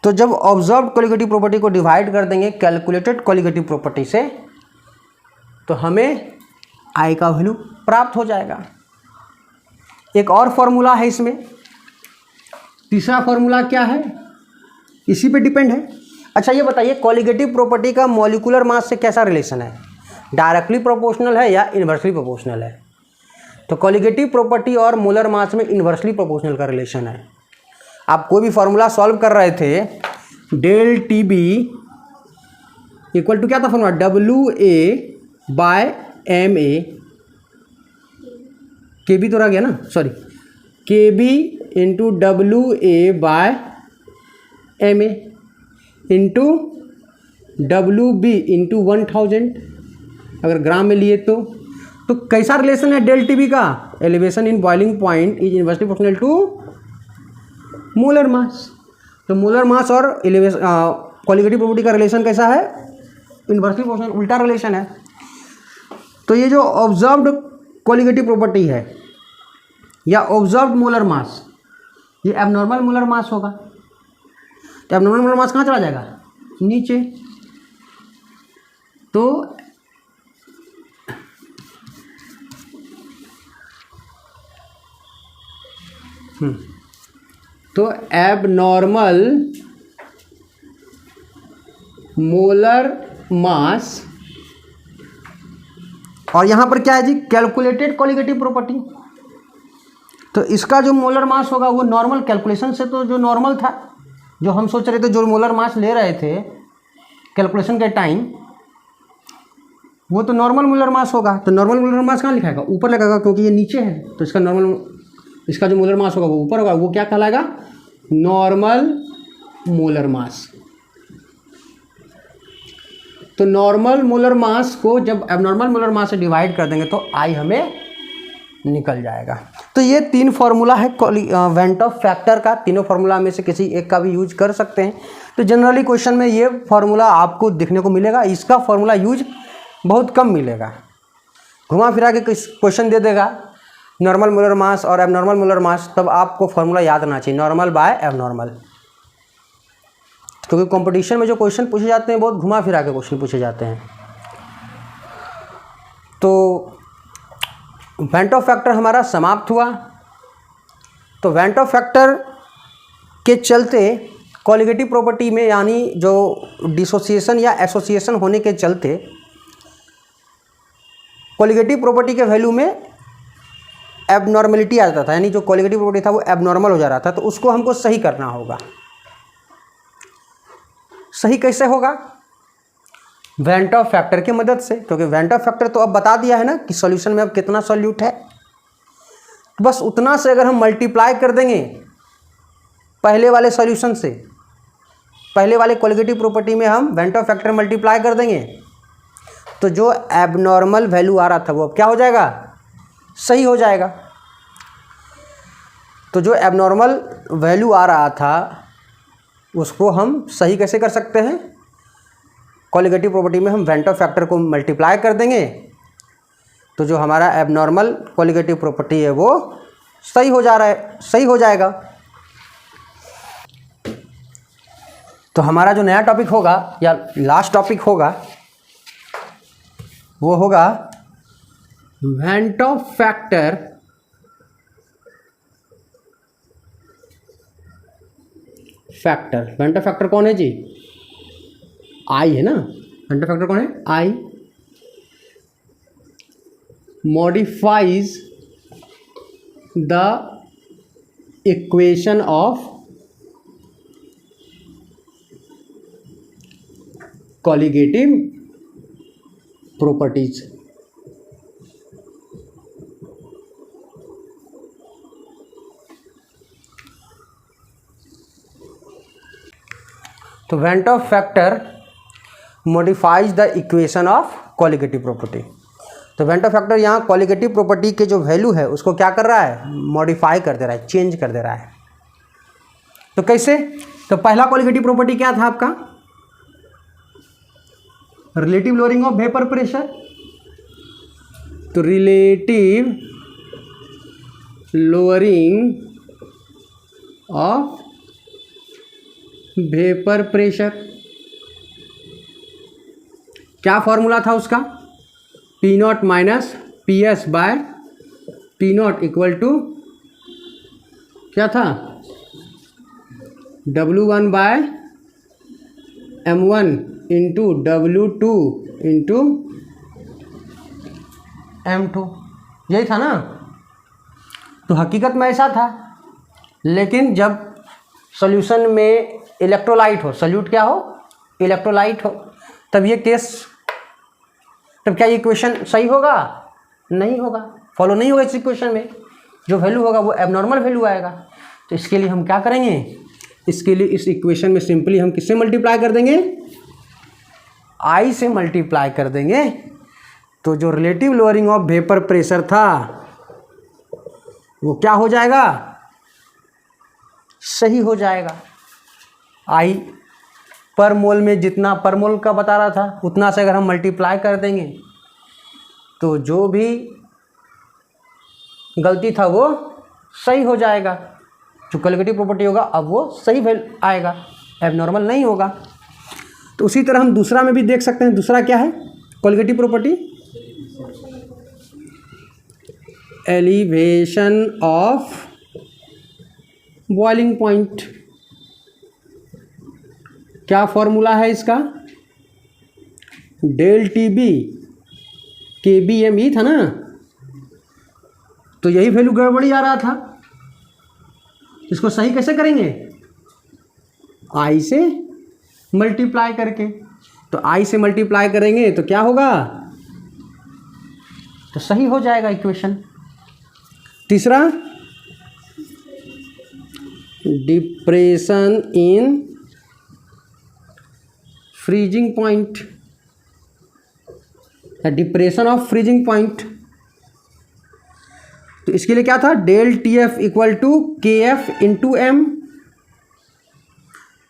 तो जब ऑब्जर्व्ड कॉलिगेटिव प्रॉपर्टी को डिवाइड कर देंगे कैलकुलेटेड कॉलिगेटिव प्रॉपर्टी से, तो हमें आई का वैल्यू प्राप्त हो जाएगा। एक और फॉर्मूला है इसमें, तीसरा फॉर्मूला क्या है? इसी पे डिपेंड है। अच्छा ये बताइए, कॉलिगेटिव प्रॉपर्टी का मॉलिक्यूलर मास से कैसा रिलेशन है? डायरेक्टली प्रोपोर्शनल है या इन्वर्सली प्रोपोर्शनल है? तो कॉलिगेटिव प्रॉपर्टी और मोलर मास में इन्वर्सली प्रोपोर्शनल का रिलेशन है। आप कोई भी फॉर्मूला सॉल्व कर रहे थे, del T b equal to क्या था formula? W A by M A, K B तो रह गया ना, sorry, K B into W A by M A into W B into 1000 अगर ग्राम में लिए तो कैसा रिलेशन है डेल टी बी का? Elevation in boiling point is inversely proportional to molar mass. तो मोलर मास और एलिवेशन कॉलिगेटिव प्रॉपर्टी का रिलेशन कैसा है? इनवर्सली प्रोपोर्शनल, उल्टा रिलेशन है। तो ये जो ऑब्जर्व्ड कॉलिगेटिव प्रॉपर्टी है या ऑब्जर्व्ड मोलर मास, ये एबनॉर्मल मोलर मास होगा। तो एबनॉर्मल मोलर मास कहाँ चला जाएगा? नीचे। तो एबनॉर्मल मोलर मास, और यहां पर क्या है जी? Calculated colligative property. तो इसका जो मोलर मास होगा वो नॉर्मल कैलकुलेशन से, तो जो नॉर्मल था, जो हम सोच रहे थे, जो मोलर मास ले रहे थे कैलकुलेशन के टाइम, वो तो नॉर्मल मोलर मास होगा। तो नॉर्मल मोलर मास कहाँ लिखाएगा? ऊपर लिखाएगा, क्योंकि ये नीचे है। तो इसका इसका जो मोलर मास होगा वो ऊपर होगा, वो क्या कहलाएगा? Normal molar mass. तो नॉर्मल मोलर मास को जब एबनॉर्मल मोलर मास से डिवाइड कर देंगे तो आई हमें निकल जाएगा। तो ये तीन फार्मूला है वेंट ऑफ फैक्टर का। तीनों फार्मूला में से किसी एक का भी यूज कर सकते हैं। तो जनरली क्वेश्चन में ये फार्मूला आपको देखने को मिलेगा, इसका फार्मूला यूज बहुत कम मिलेगा। घुमा फिरा के क्वेश्चन दे देगा नॉर्मल मोलर मास और एबनॉर्मल मोलर मास, तब आपको फार्मूला याद आना चाहिए, नॉर्मल बाय एबनॉर्मल। क्योंकि कंपटीशन में जो क्वेश्चन पूछे जाते हैं बहुत घुमा फिरा के क्वेश्चन पूछे जाते हैं। तो वेंट ऑफ फैक्टर हमारा समाप्त हुआ। तो वेंट ऑफ फैक्टर के चलते कॉलिगेटिव प्रॉपर्टी में, यानी जो डिसोसिएशन या एसोसिएशन होने के चलते कॉलिगेटिव प्रॉपर्टी के वैल्यू में एबनॉर्मलिटी आ जाता था, यानी जो कॉलिगेटिव प्रॉपर्टी था वो एबनॉर्मल हो जा रहा था। तो उसको हमको सही करना होगा। सही कैसे होगा? वेंट ऑफ फैक्टर की मदद से। क्योंकि वेंट ऑफ फैक्टर तो अब बता दिया है ना कि सॉल्यूशन में अब कितना सॉल्यूट है। तो बस उतना से अगर हम मल्टीप्लाई कर देंगे पहले वाले सॉल्यूशन से, पहले वाले कॉलिगेटिव प्रॉपर्टी में हम वेंट ऑफ फैक्टर मल्टीप्लाई कर देंगे तो जो एबनॉर्मल वैल्यू आ रहा था वो अब क्या हो जाएगा, सही हो जाएगा। तो जो एबनॉर्मल वैल्यू आ रहा था उसको हम सही कैसे कर सकते हैं, कॉलिगेटिव प्रॉपर्टी में हम वेंट ऑफ फैक्टर को मल्टीप्लाई कर देंगे तो जो हमारा एबनॉर्मल कॉलिगेटिव प्रॉपर्टी है वो सही हो जाएगा। तो हमारा जो नया टॉपिक होगा या लास्ट टॉपिक होगा वो होगा went Hoff factor went Hoff factor कौन है जी, आई है ना, वेंट ऑफ फैक्टर कौन है, i modifies the equation of colligative properties. तो van't Hoff factor modifies the equation of colligative property. तो वेंट ऑफ फैक्टर यहाँ कॉलिगेटिव प्रॉपर्टी के जो वैल्यू है उसको क्या कर रहा है, मॉडिफाई कर दे रहा है, चेंज कर दे रहा है। तो कैसे, तो पहला कॉलिगेटिव प्रॉपर्टी क्या था आपका, relative lowering of vapour pressure. तो relative lowering of vapour pressure, क्या फॉर्मूला था उसका, p naught minus p s by p naught equal to क्या था, W1 bye M1 into W2 into M2, यही था ना। तो हकीकत में ऐसा था, लेकिन जब सॉल्यूशन में इलेक्ट्रोलाइट हो, सॉल्यूट क्या हो, इलेक्ट्रोलाइट हो, तब ये केस, तब क्या ये इक्वेशन सही होगा, नहीं होगा, फॉलो नहीं होगा। इस इक्वेशन में जो वैल्यू होगा वो एबनॉर्मल वैल्यू आएगा। तो इसके लिए हम क्या करेंगे, इसके लिए इस इक्वेशन में सिंपली हम किससे मल्टीप्लाई कर देंगे, आई से मल्टीप्लाई कर देंगे। तो जो relative lowering of vapour pressure था वो क्या हो जाएगा, सही हो जाएगा। आई पर मोल में जितना पर मोल का बता रहा था उतना से अगर हम मल्टीप्लाई कर देंगे तो जो भी गलती था वो सही हो जाएगा। जो कॉलिगेटिव प्रॉपर्टी होगा अब वो सही वैल्यू आएगा, एबनॉर्मल नहीं होगा। तो उसी तरह हम दूसरा में भी देख सकते हैं। दूसरा क्या है colligative property, elevation of boiling point. क्या फॉर्मूला है इसका, डेल टी बी के बी एम ई था ना। तो यही वैल्यू गड़बड़ी आ रहा था, इसको सही कैसे करेंगे, आई से मल्टीप्लाई करके। तो आई से मल्टीप्लाई करेंगे तो क्या होगा, तो सही हो जाएगा इक्वेशन। तीसरा depression in freezing point, depression of freezing point. तो इसके लिए क्या था, del t f equal to k f into m.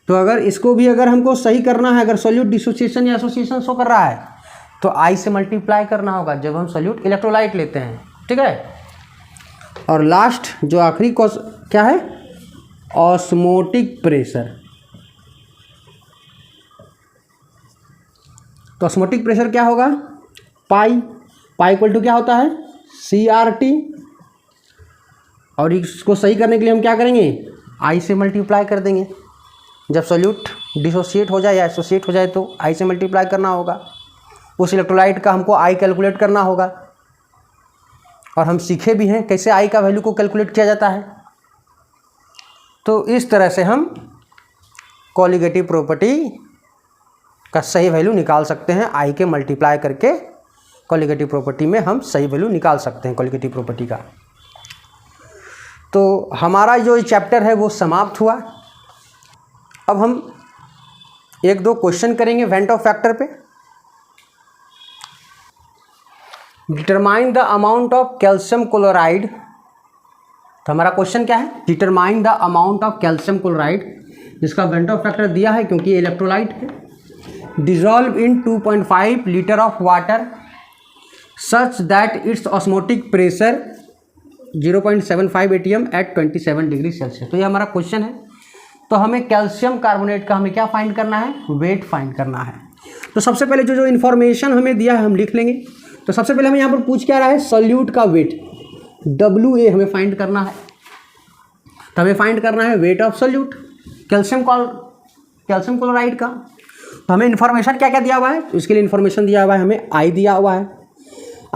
तो अगर इसको भी अगर हमको सही करना है, अगर सॉल्यूट डिसोसिएशन या एसोसिएशन शो कर रहा है तो आई से मल्टीप्लाई करना होगा जब हम सॉल्यूट इलेक्ट्रोलाइट लेते हैं, ठीक है। और लास्ट जो आखिरी क्या है, ऑस्मोटिक प्रेशर। तो ऑस्मोटिक प्रेशर क्या होगा, पाई इक्वल टू क्या होता है, CRT। और इसको सही करने के लिए हम क्या करेंगे, आई से मल्टीप्लाई कर देंगे। जब सॉल्यूट डिसोसिएट हो जाए या एसोसिएट हो जाए तो आई से मल्टीप्लाई करना होगा। उस इलेक्ट्रोलाइट का हमको आई कैलकुलेट करना होगा। और हम सीखे भी हैं कैसे आई का वैल्यू को कैलकुलेट किया जाता है। तो इस तरह से हम कॉलिगेटिव प्रॉपर्टी का सही वैल्यू निकाल सकते हैं। आई के मल्टीप्लाई करके कॉलिगेटिव प्रॉपर्टी में हम सही वैल्यू निकाल सकते हैं कॉलिगेटिव प्रॉपर्टी का। तो हमारा जो चैप्टर है वो समाप्त हुआ। अब हम एक दो क्वेश्चन करेंगे वेंट ऑफ फैक्टर पे। Determine the amount of calcium chloride. तो हमारा क्वेश्चन क्या है, determine the amount of calcium chloride, जिसका वेंट ऑफ फैक्टर दिया है क्योंकि ये इलेक्ट्रोलाइट है। Dissolve in 2.5 litre of water such that its osmotic pressure 0.75 atm at 27 degree Celsius. तो ये हमारा क्वेश्चन है। तो हमें कैल्शियम कार्बोनेट का हमें क्या फाइंड करना है, वेट फाइंड करना है। तो सबसे पहले जो इन्फॉर्मेशन हमें दिया है हम लिख लेंगे। तो सबसे पहले हमें यहाँ पर पूछ क्या रहा है, सॉल्यूट का वेट WA हमें फाइंड करना है। तो हमें फाइंड करना है weight of solute calcium chloride का। तो हमें इन्फॉर्मेशन क्या क्या दिया हुआ है, तो इसके लिए इन्फॉर्मेशन दिया हुआ है हमें I दिया हुआ है।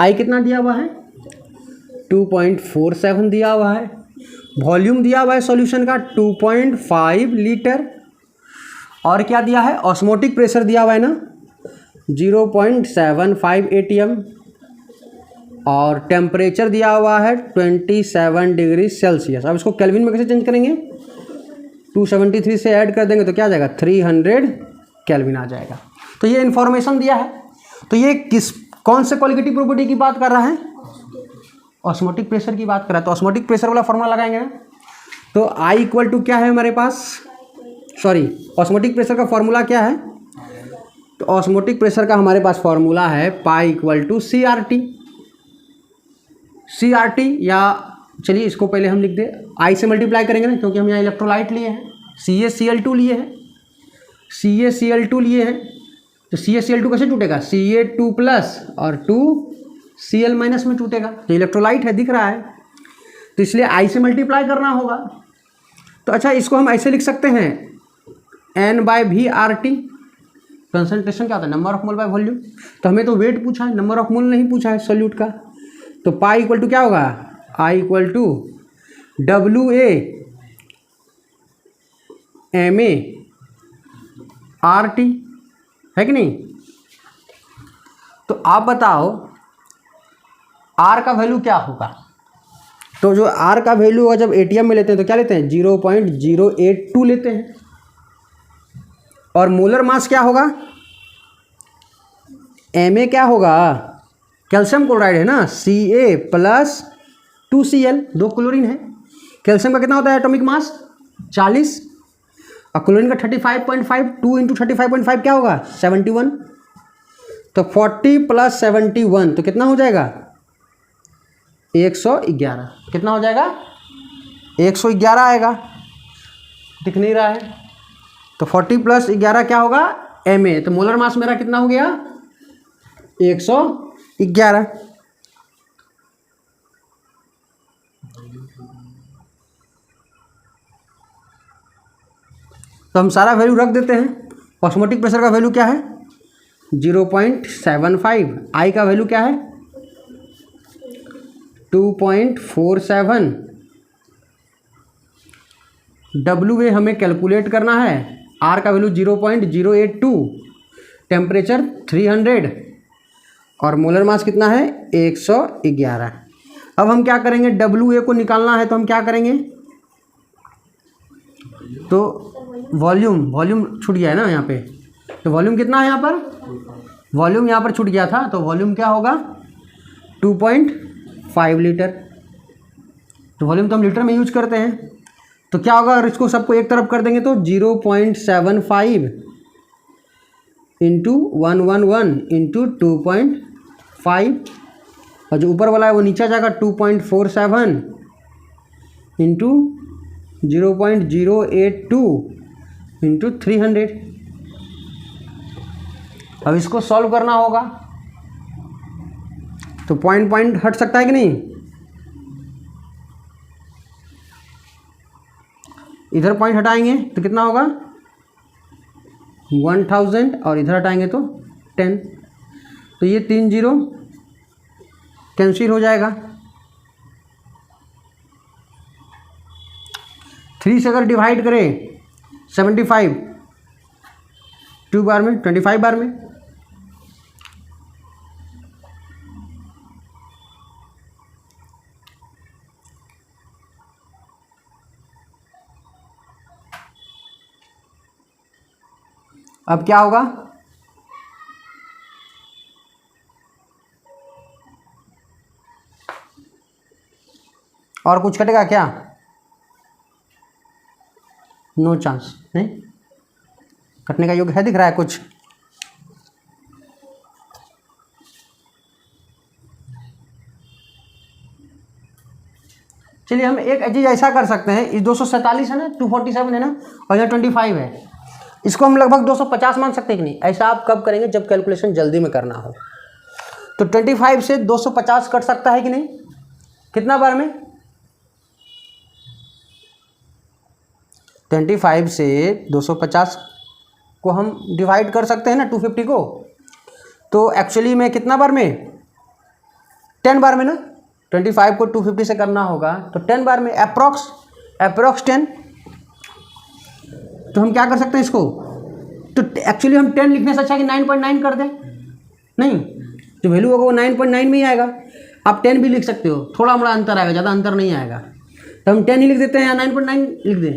I कितना दिया हुआ है, 2.47 दिया हुआ है। वॉल्यूम दिया हुआ है सॉल्यूशन का 2.5 लीटर। और क्या दिया है, ऑस्मोटिक प्रेशर दिया हुआ है ना 0.75 atm। और टेम्परेचर दिया हुआ है 27 डिग्री सेल्सियस। अब इसको केल्विन में कैसे चेंज करेंगे, 273 से ऐड कर देंगे तो क्या आ जाएगा, 300 केल्विन आ जाएगा। तो ये इन्फॉर्मेशन दिया है। तो ये कौन से क्वालिटेटिव प्रॉपर्टी की बात कर रहा है, ऑस्मोटिक प्रेशर की बात कर रहा है। तो ऑस्मोटिक प्रेशर वाला फॉर्मूला लगाएंगे ना। तो I इक्वल टू क्या है हमारे पास, ऑस्मोटिक प्रेशर का फॉर्मूला क्या है, तो ऑस्मोटिक प्रेशर का हमारे पास फॉर्मूला है पाई इक्वल टू CRT या चलिए इसको पहले हम लिख दे, I से मल्टीप्लाई करेंगे ना, क्योंकि हम यहाँ इलेक्ट्रोलाइट लिए हैं, CaCl2 लिए हैं, CaCl2 लिए हैं। तो CaCl2 कैसे टूटेगा, Ca2 प्लस और 2Cl माइनस में टूटेगा। तो इलेक्ट्रोलाइट है, दिख रहा है, तो इसलिए I से मल्टीप्लाई करना होगा। तो अच्छा इसको हम ऐसे लिख सकते हैं N/VRT। कंसंट्रेशन क्या होता है, number of mole by volume. तो हमें तो वेट पूछा है, नंबर ऑफ मोल नहीं पूछा है सॉल्यूट का। तो पाई इक्वल टू क्या होगा, I equal to WA MA RT, है कि नहीं। तो आप बताओ R का वैल्यू क्या होगा। तो जो R का वैल्यू होगा जब ATM में लेते हैं तो क्या लेते हैं, 0.082 लेते हैं। और मोलर मास क्या होगा, MA क्या होगा, कैल्शियम क्लोराइड है ना, Ca प्लस 2Cl, 2 क्लोरीन है। कैल्शियम का कितना होता है एटॉमिक मास 40, और क्लोरीन का 35.5, 2 इंटू 35.5 क्या होगा 71। तो 40 प्लस 71 तो कितना हो जाएगा 111। कितना हो जाएगा 111 आएगा, दिख नहीं रहा है। तो 40 प्लस 11 क्या होगा MA। तो मोलर मास मेरा कितना हो गया 111। तो हम सारा वैल्यू रख देते हैं। ऑस्मोटिक प्रेशर का वैल्यू क्या है 0.75, I का वैल्यू क्या है 2.47, WA हमें कैलकुलेट करना है, R का वैल्यू 0.082, टेम्परेचर 300 और मोलर मास कितना है 111। अब हम क्या करेंगे, WA को निकालना है तो हम क्या करेंगे, तो वॉल्यूम छूट गया है ना यहाँ पे। तो वॉल्यूम कितना है यहाँ पर, वॉल्यूम यहाँ पर छूट गया था, तो वॉल्यूम क्या होगा 2.5 लीटर। तो वॉल्यूम तो हम लीटर में यूज करते हैं। तो क्या होगा अगर इसको सबको एक तरफ कर देंगे तो 0.75 इंटू 111 इंटू 2.5, और जो ऊपर वाला है वो नीचे जाएगा 2.47 इंटू 0.082 इंटू 300। अब इसको सॉल्व करना होगा। तो पॉइंट हट सकता है कि नहीं, इधर पॉइंट हटाएंगे तो कितना होगा 1000 और इधर हटाएंगे तो 10। तो ये 3 0 कैंसिल हो जाएगा। 3 से अगर डिवाइड करें 75 2 बार में 25 बार में, अब क्या होगा, और कुछ कटेगा क्या? नो चांस, नहीं कटने का योग्य है, दिख रहा है कुछ? चलिए हम एक चीज़ ऐसा कर सकते हैं, इस 247 है ना, 247 है ना, और यहाँ 25 है, इसको हम लगभग 250 मान सकते हैं कि नहीं? ऐसा आप कब करेंगे? जब कैलकुलेशन जल्दी में करना हो। तो 25 से 250 कट सकता है कि नहीं? कितना बार में? 25 से 250 को हम डिवाइड कर सकते हैं ना 250 को, तो एक्चुअली में कितना बार में? 10 बार में ना। 25 को 250 से करना होगा तो 10 बार में, अप्रॉक्स 10। तो हम क्या कर सकते हैं इसको, तो एक्चुअली हम 10 लिखने से अच्छा कि 9.9 कर दें, नहीं जो वैल्यू होगा वो 9.9 में ही आएगा। आप 10 भी लिख सकते हो, थोड़ा मोड़ा अंतर आएगा, ज़्यादा अंतर नहीं आएगा, तो हम 10 ही लिख देते हैं या 9.9 लिख दें?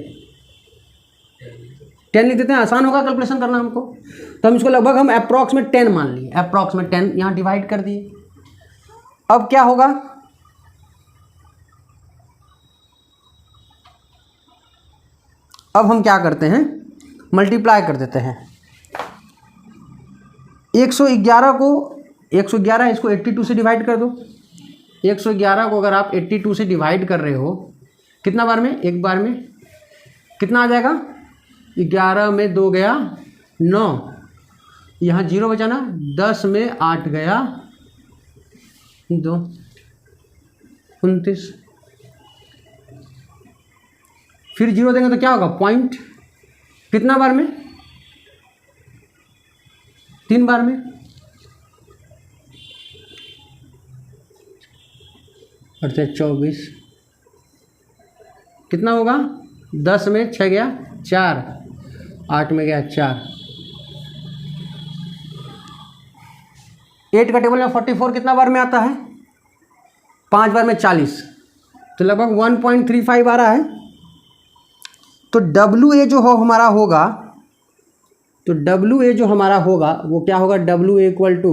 10 लिख देते हैं, आसान होगा कैलकुलेशन करना हमको। तो हम इसको लगभग हम अप्रॉक्स में 10 मान लिए, अप्रॉक्स में 10 यहाँ डिवाइड कर दिए। अब क्या होगा, अब हम क्या करते हैं, मल्टीप्लाई कर देते हैं। 111 को 111 इसको 82 से डिवाइड कर दो। 111 को अगर आप 82 से डिवाइड कर रहे हो, कितना बार में? एक बार में। कितना आ जाएगा? 11 में 2 गया 9, यहाँ 0 बचा ना, 10 में 8 गया 2, 29, फिर 0 देंगे तो क्या होगा? पॉइंट। कितना बार में? 3 बार में। अर्थात 24, कितना होगा? 10 में 6 गया 4, 8 में गया 4, 8 का टेबल में 44 कितना बार में आता है? 5 बार में 40, तो लगभग 1.35 आ रहा है। तो WA जो हो हमारा होगा, तो WA जो हमारा होगा वो क्या होगा? WA इक्वल टू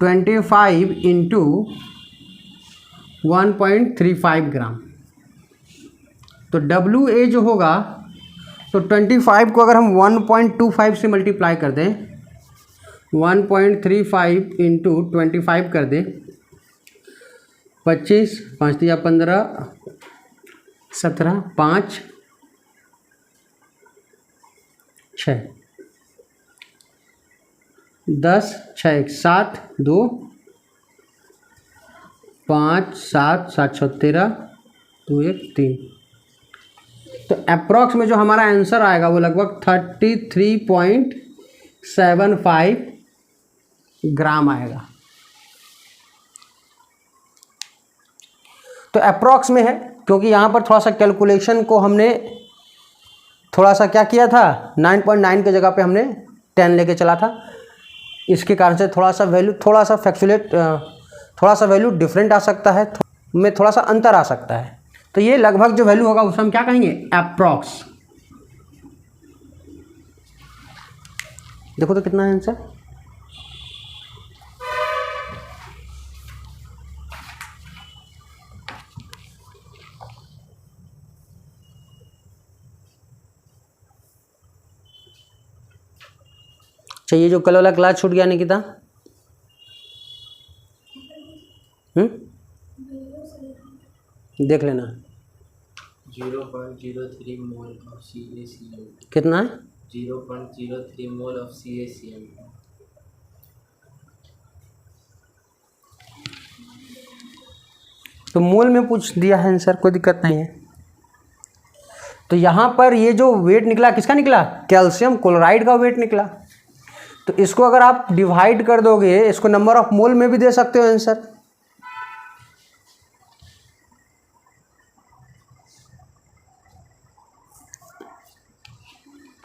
25 इंटू 1.35 ग्राम। तो WA जो होगा, तो 25 को अगर हम 1.25 से मल्टीप्लाई कर दें, 1.35 इंटू 25 कर दें, 25, 5 दिया 15, 17, 5, 6, 10, 6, 7, 2, 5, 7, 7, 6, 13, 2, 1, 3। तो अप्रॉक्स में जो हमारा आंसर आएगा वो लगभग 33.75 ग्राम आएगा। तो अप्रॉक्स में है, क्योंकि यहाँ पर थोड़ा सा कैलकुलेशन को हमने थोड़ा सा क्या किया था, 9.9 की जगह पे हमने 10 लेके चला था, इसके कारण से थोड़ा सा वैल्यू, थोड़ा सा फैक्चुलेट, थोड़ा सा वैल्यू डिफरेंट आ सकता है, में थोड़ा सा अंतर आ सकता है। तो ये लगभग जो वैल्यू होगा उसे हम क्या कहेंगे? अप्रॉक्स। देखो तो कितना है आंसर। चाहिए जो कल वाला क्लास छूट गया निकिता, देख लेना। 0.03 मोल ऑफ CaCl। कितना है? 0.03 मोल ऑफ CaCl। तो मोल में पूछ दिया है आंसर, कोई दिक्कत नहीं है। तो यहाँ पर ये जो वेट निकला किसका निकला? कैल्शियम क्लोराइड का वेट निकला। तो इसको अगर आप डिवाइड कर दोगे, इसको नंबर ऑफ मोल में भी दे सकते हो आंसर।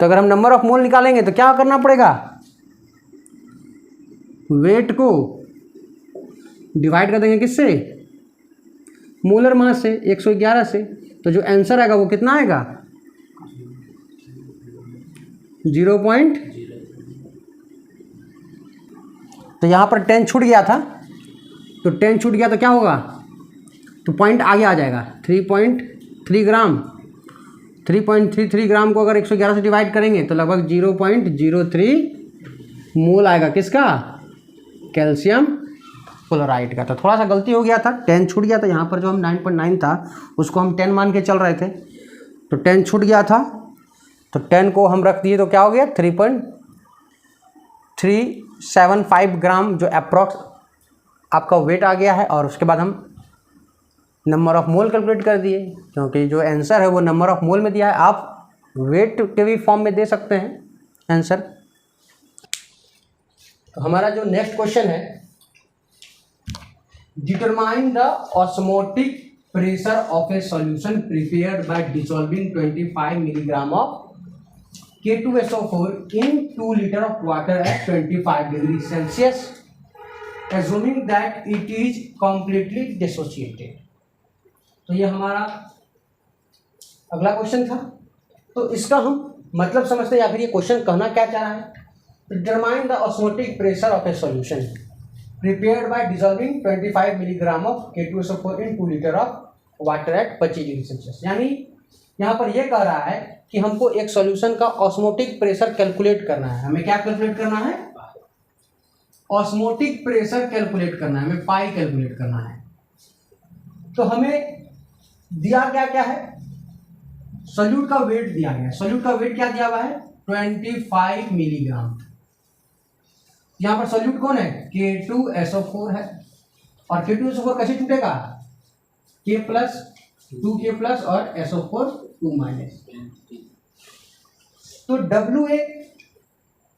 तो अगर हम नंबर ऑफ मोल निकालेंगे तो क्या करना पड़ेगा? वेट को डिवाइड कर देंगे किससे? मोलर मास से, 111 से। तो जो आंसर आएगा वो कितना आएगा? 0 पॉइंट, तो यहाँ पर 10 छूट गया था, तो 10 छूट गया तो क्या होगा, तो पॉइंट आगे आ जाएगा 3.3 ग्राम। 3.33 ग्राम को अगर 111 से डिवाइड करेंगे तो लगभग 0.03 मोल आएगा, किसका, कैल्शियम क्लोराइड का। तो थोड़ा सा गलती हो गया था, 10 छूट गया था, यहाँ पर जो हम 9.9 था उसको हम 10 मान के चल रहे थे, तो 10 छूट गया था, तो 10 को हम रख दिए तो क्या हो गया 3.375 ग्राम जो अप्रॉक्स आपका वेट आ गया है। और उसके बाद हम नंबर ऑफ मोल कैलकुलेट कर दिए, क्योंकि जो आंसर है वो नंबर ऑफ मोल में दिया है, आप वेट के भी फॉर्म में दे सकते हैं आंसर। तो हमारा जो नेक्स्ट क्वेश्चन है, determine the osmotic pressure of A solution prepared by dissolving 25 milligram of K2SO4 in 2 liter of water at 25 degrees Celsius, assuming that it is completely dissociated। तो ये हमारा अगला क्वेश्चन था। तो इसका हम मतलब समझते हैं या फिर ये क्वेश्चन कहना क्या चाह रहा है। Determine the osmotic pressure of A solution prepared by dissolving 25 milligram of K2SO4 in 2 liter of water at 25 degree Celsius. यानी यहाँ पर यह कह रहा है कि हमको एक सॉल्यूशन का ऑस्मोटिक प्रेशर कैलकुलेट करना है। हमें क्या कैलकुलेट करना है, ऑस्मोटिक प्रेशर कैलकुलेट करना है, हमें पाई कैलकुलेट करना है। तो हमें दिया क्या क्या है, सॉल्यूट का वेट दिया गया है। सॉल्यूट का वेट क्या दिया हुआ है 25 मिलीग्राम। यहाँ पर सॉल्यूट कौन है, K2SO4 है। और K2SO4 कैसे टूटेगा, K प्लस 2K प्लस और SO4 2 माइनस। तो WA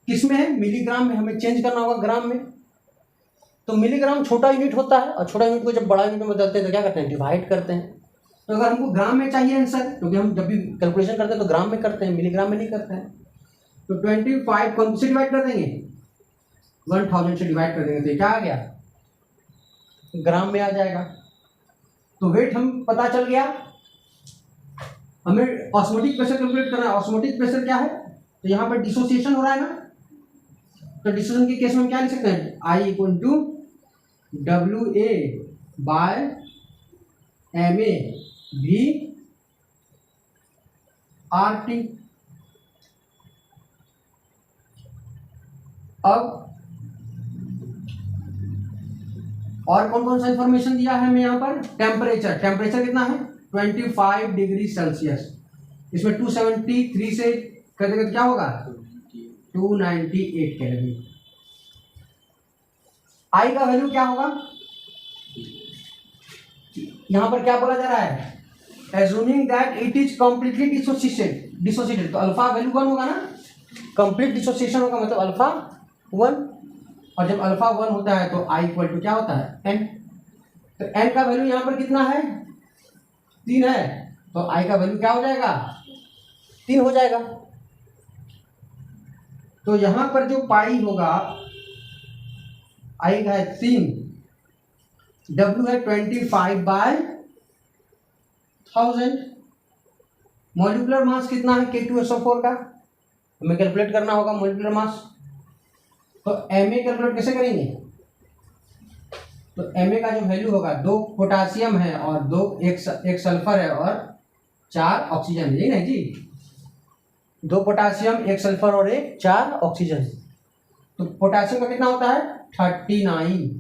किस में है, मिलीग्राम में, हमें चेंज करना होगा ग्राम में। तो मिलीग्राम छोटा यूनिट होता है और छोटा यूनिट को जब बड़ा यूनिट में बदलते हैं तो क्या करते हैं, डिवाइड करते हैं। तो अगर हमको ग्राम में चाहिए आंसर, क्योंकि हम जब भी कैलकुलेशन करते हैं तो ग्राम में करते हैं, मिलीग्राम में नहीं करते हैं। तो 25 कौन से डिवाइड कर देंगे, 1000 से डिवाइड कर देंगे, तो क्या आ गया, ग्राम में आ जाएगा। तो वेट हम पता चल गया। हमें ऑस्मोटिक प्रेशर कैलकुलेट करना है। ऑस्मोटिक प्रेशर क्या है, तो यहाँ पर डिसोसिएशन हो रहा है ना, तो डिसोसिएशन के केस में हम क्या लिख सकते हैं, I equal to WA by MA भी RT। अब और कौन कौन सा इंफॉर्मेशन दिया है हमें यहाँ पर, टेम्परेचर, टेम्परेचर कितना है 25 डिग्री सेल्सियस। इसमें 273 से कर देंगे तो क्या होगा 298 कैलोरी। आई का वैल्यू क्या होगा, यहां पर क्या बोला जा रहा है, assuming that it is completely dissociated. तो अल्फा वैल्यू 1 होगा ना, कंप्लीट डिसोसिएशन होगा मतलब अल्फा 1। और जब अल्फा 1 होता है तो आई इक्वल टू क्या होता है n। तो n का वैल्यू यहां पर कितना है 3 है, तो आई का वैल्यू क्या हो जाएगा 3 हो जाएगा। तो यहां पर जो पाई होगा आई का है 3, W है 25 बाय 1000। मॉलिक्यूलर मास कितना है K2SO4 का, हमें कैलकुलेट करना होगा मॉलिक्यूलर मास। तो Ma कैलकुलेट कैसे करेंगे, तो Ma का जो वैल्यू होगा 2 पोटासियम है और 2 एक सल्फर है और 4 ऑक्सीजन है, यही ना जी, 2 पोटासियम 1 सल्फर और 4 ऑक्सीजन। तो पोटासियम का कितना होता है 39,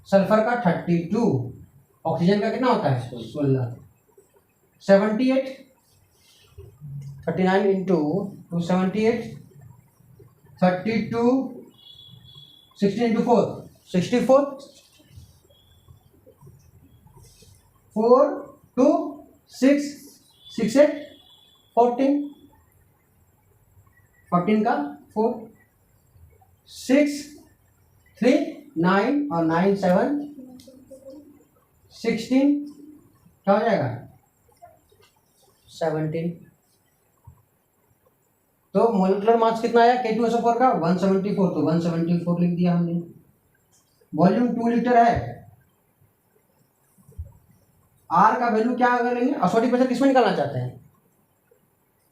सल्फर का 32, ऑक्सीजन का कितना होता है 16, 78। 39 इंटू 278, 32, 16 इंटू 4 64, 4 2 6 6 8 14, 14 का 4 6 3 9 और 9 7 16, क्या हो जाएगा 17। तो मोलिकुलर मास कितना आया K2SO4 का 174, तो 174 लिख दिया हमने। वॉल्यूम 2 लीटर है। R का वैल्यू क्या अगर लेंगे, ऑस्मोटिक प्रेशर किसमें निकालना चाहते हैं,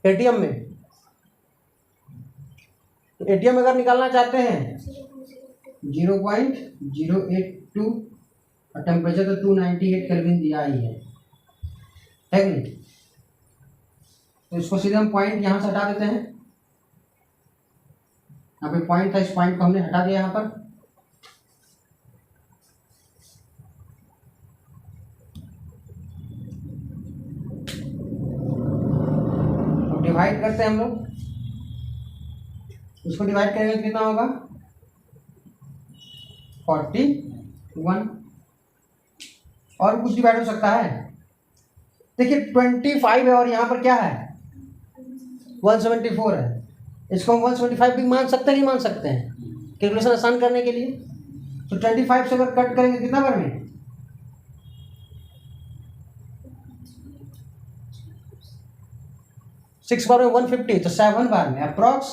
एटीएम में। एटीएम अगर निकालना चाहते हैं 0.082 और टेम्परेचर तो 298 केल्विन दिया ही है कि नहीं। तो इसको सीधे हम पॉइंट यहाँ से हटा देते हैं। यहाँ पे पॉइंट था, इस पॉइंट को हमने हटा दिया यहाँ पर। अब डिवाइड करते हैं हम लोग, इसको डिवाइड करेंगे तो कितना होगा 41। और कुछ डिवाइड हो सकता है, देखिए 25 है और यहाँ पर क्या है 174 है। इसको हम 175 भी मान सकते हैं, नहीं मान सकते हैं, कैलकुलेशन आसान करने के लिए। तो 25 से अगर कट करेंगे कितना बार में 6 बार में 150, तो 7 बार में, अप्रॉक्स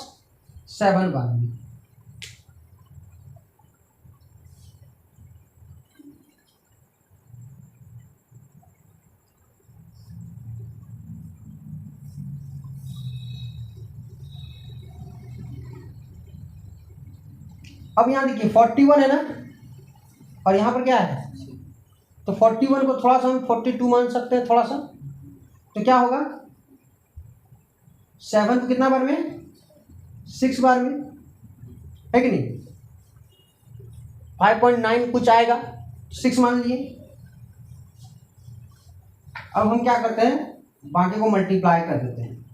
7 बार में। अब यहाँ देखिए 41 है ना, और यहाँ पर क्या है, तो 41 को थोड़ा सा हम 42 मान सकते हैं थोड़ा सा। तो क्या होगा 7 को कितना बार में 6 बार में, है कि नहीं। 5.9 कुछ आएगा, 6 मान लीजिए। अब हम क्या करते हैं, बाकी को मल्टीप्लाई कर देते हैं।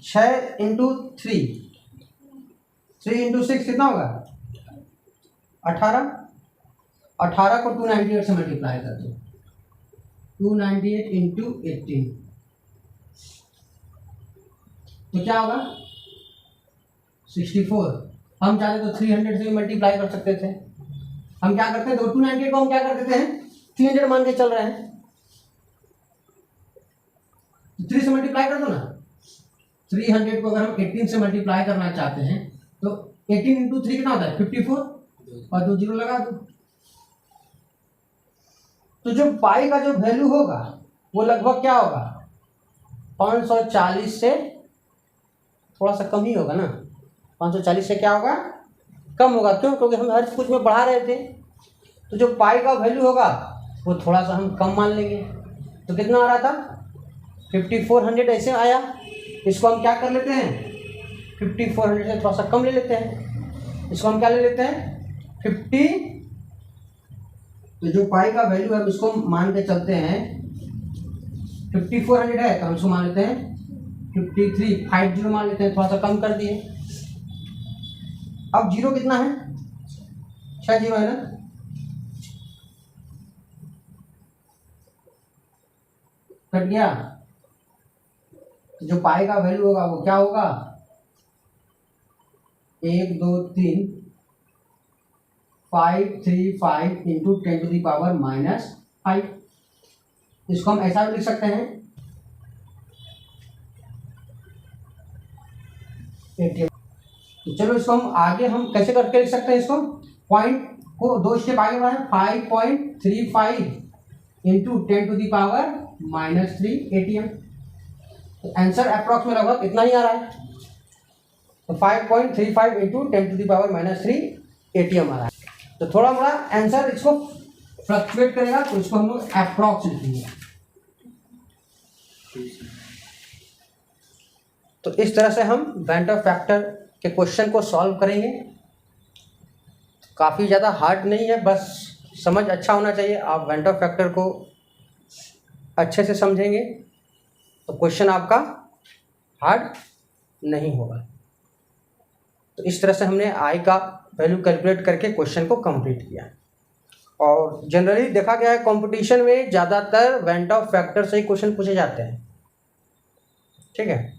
6 इंटू 3 इंटू 6 कितना होगा 18। 18 को 298 से मल्टीप्लाई कर दो, 298 इंटू 18, तो क्या होगा 64। हम चाहते तो 300 से भी मल्टीप्लाई कर सकते थे। हम क्या करते हैं, तो 298 को हम क्या कर देते हैं 300 मान के चल रहे हैं, 3 से मल्टीप्लाई कर दो ना। 300 को अगर हम 18 से मल्टीप्लाई करना चाहते हैं तो 18 इंटू 3 कितना होता है 54, और 2 जीरो लगा दो। तो जो पाई का जो वैल्यू होगा वो लगभग क्या होगा 540 से थोड़ा सा कम ही होगा ना। 540 से क्या होगा कम होगा, क्यों, क्योंकि हम हर कुछ में बढ़ा रहे थे। तो जो पाई का वैल्यू होगा वो थोड़ा सा हम कम मान लेंगे। तो कितना आ रहा था 5400 ऐसे आया। इसको हम क्या कर लेते हैं 5400 से थोड़ा सा कम ले लेते हैं, इसको हम क्या ले लेते हैं 50। तो जो पाई का वैल्यू है उसको मान के चलते हैं 5400 है, तो हम इसको मान लेते हैं 5350 मान लेते हैं, थोड़ा सा कम कर दिए। अब जीरो कितना है 6 जीरो है ना, कट गया। तो जो पाई का वैल्यू होगा वो क्या होगा 1 2 3 535 इंटू 10 टू दी पावर -5। इसको हम ऐसा भी लिख सकते हैं 80। तो चलो इसको हम आगे हम कैसे करके लिख सकते हैं, इसको पॉइंट को 2 स्टेप आगे बढ़ाएं, 5.35 into 10 to the power -3 ATM। तो आंसर अप्रॉक्स में लगभग इतना ही आ रहा है। तो 5.35 into 10 to the power -3 ATM आ रहा है। तो थोड़ा मोड़ा आंसर इसको फ्लक्चुएट करेगा, तो इसको हम लोग अप्रॉक्स लिखेंगे। तो इस तरह से हम वेंडर फैक्टर के क्वेश्चन को सॉल्व करेंगे। काफ़ी ज़्यादा हार्ड नहीं है, बस समझ अच्छा होना चाहिए। आप वेंडर फैक्टर को अच्छे से समझेंगे तो क्वेश्चन आपका हार्ड नहीं होगा। तो इस तरह से हमने आई का वैल्यू कैलकुलेट करके क्वेश्चन को कंप्लीट किया। और जनरली देखा गया है कंपटीशन में ज़्यादातर वेंडर फैक्टर से ही क्वेश्चन पूछे जाते हैं, ठीक है।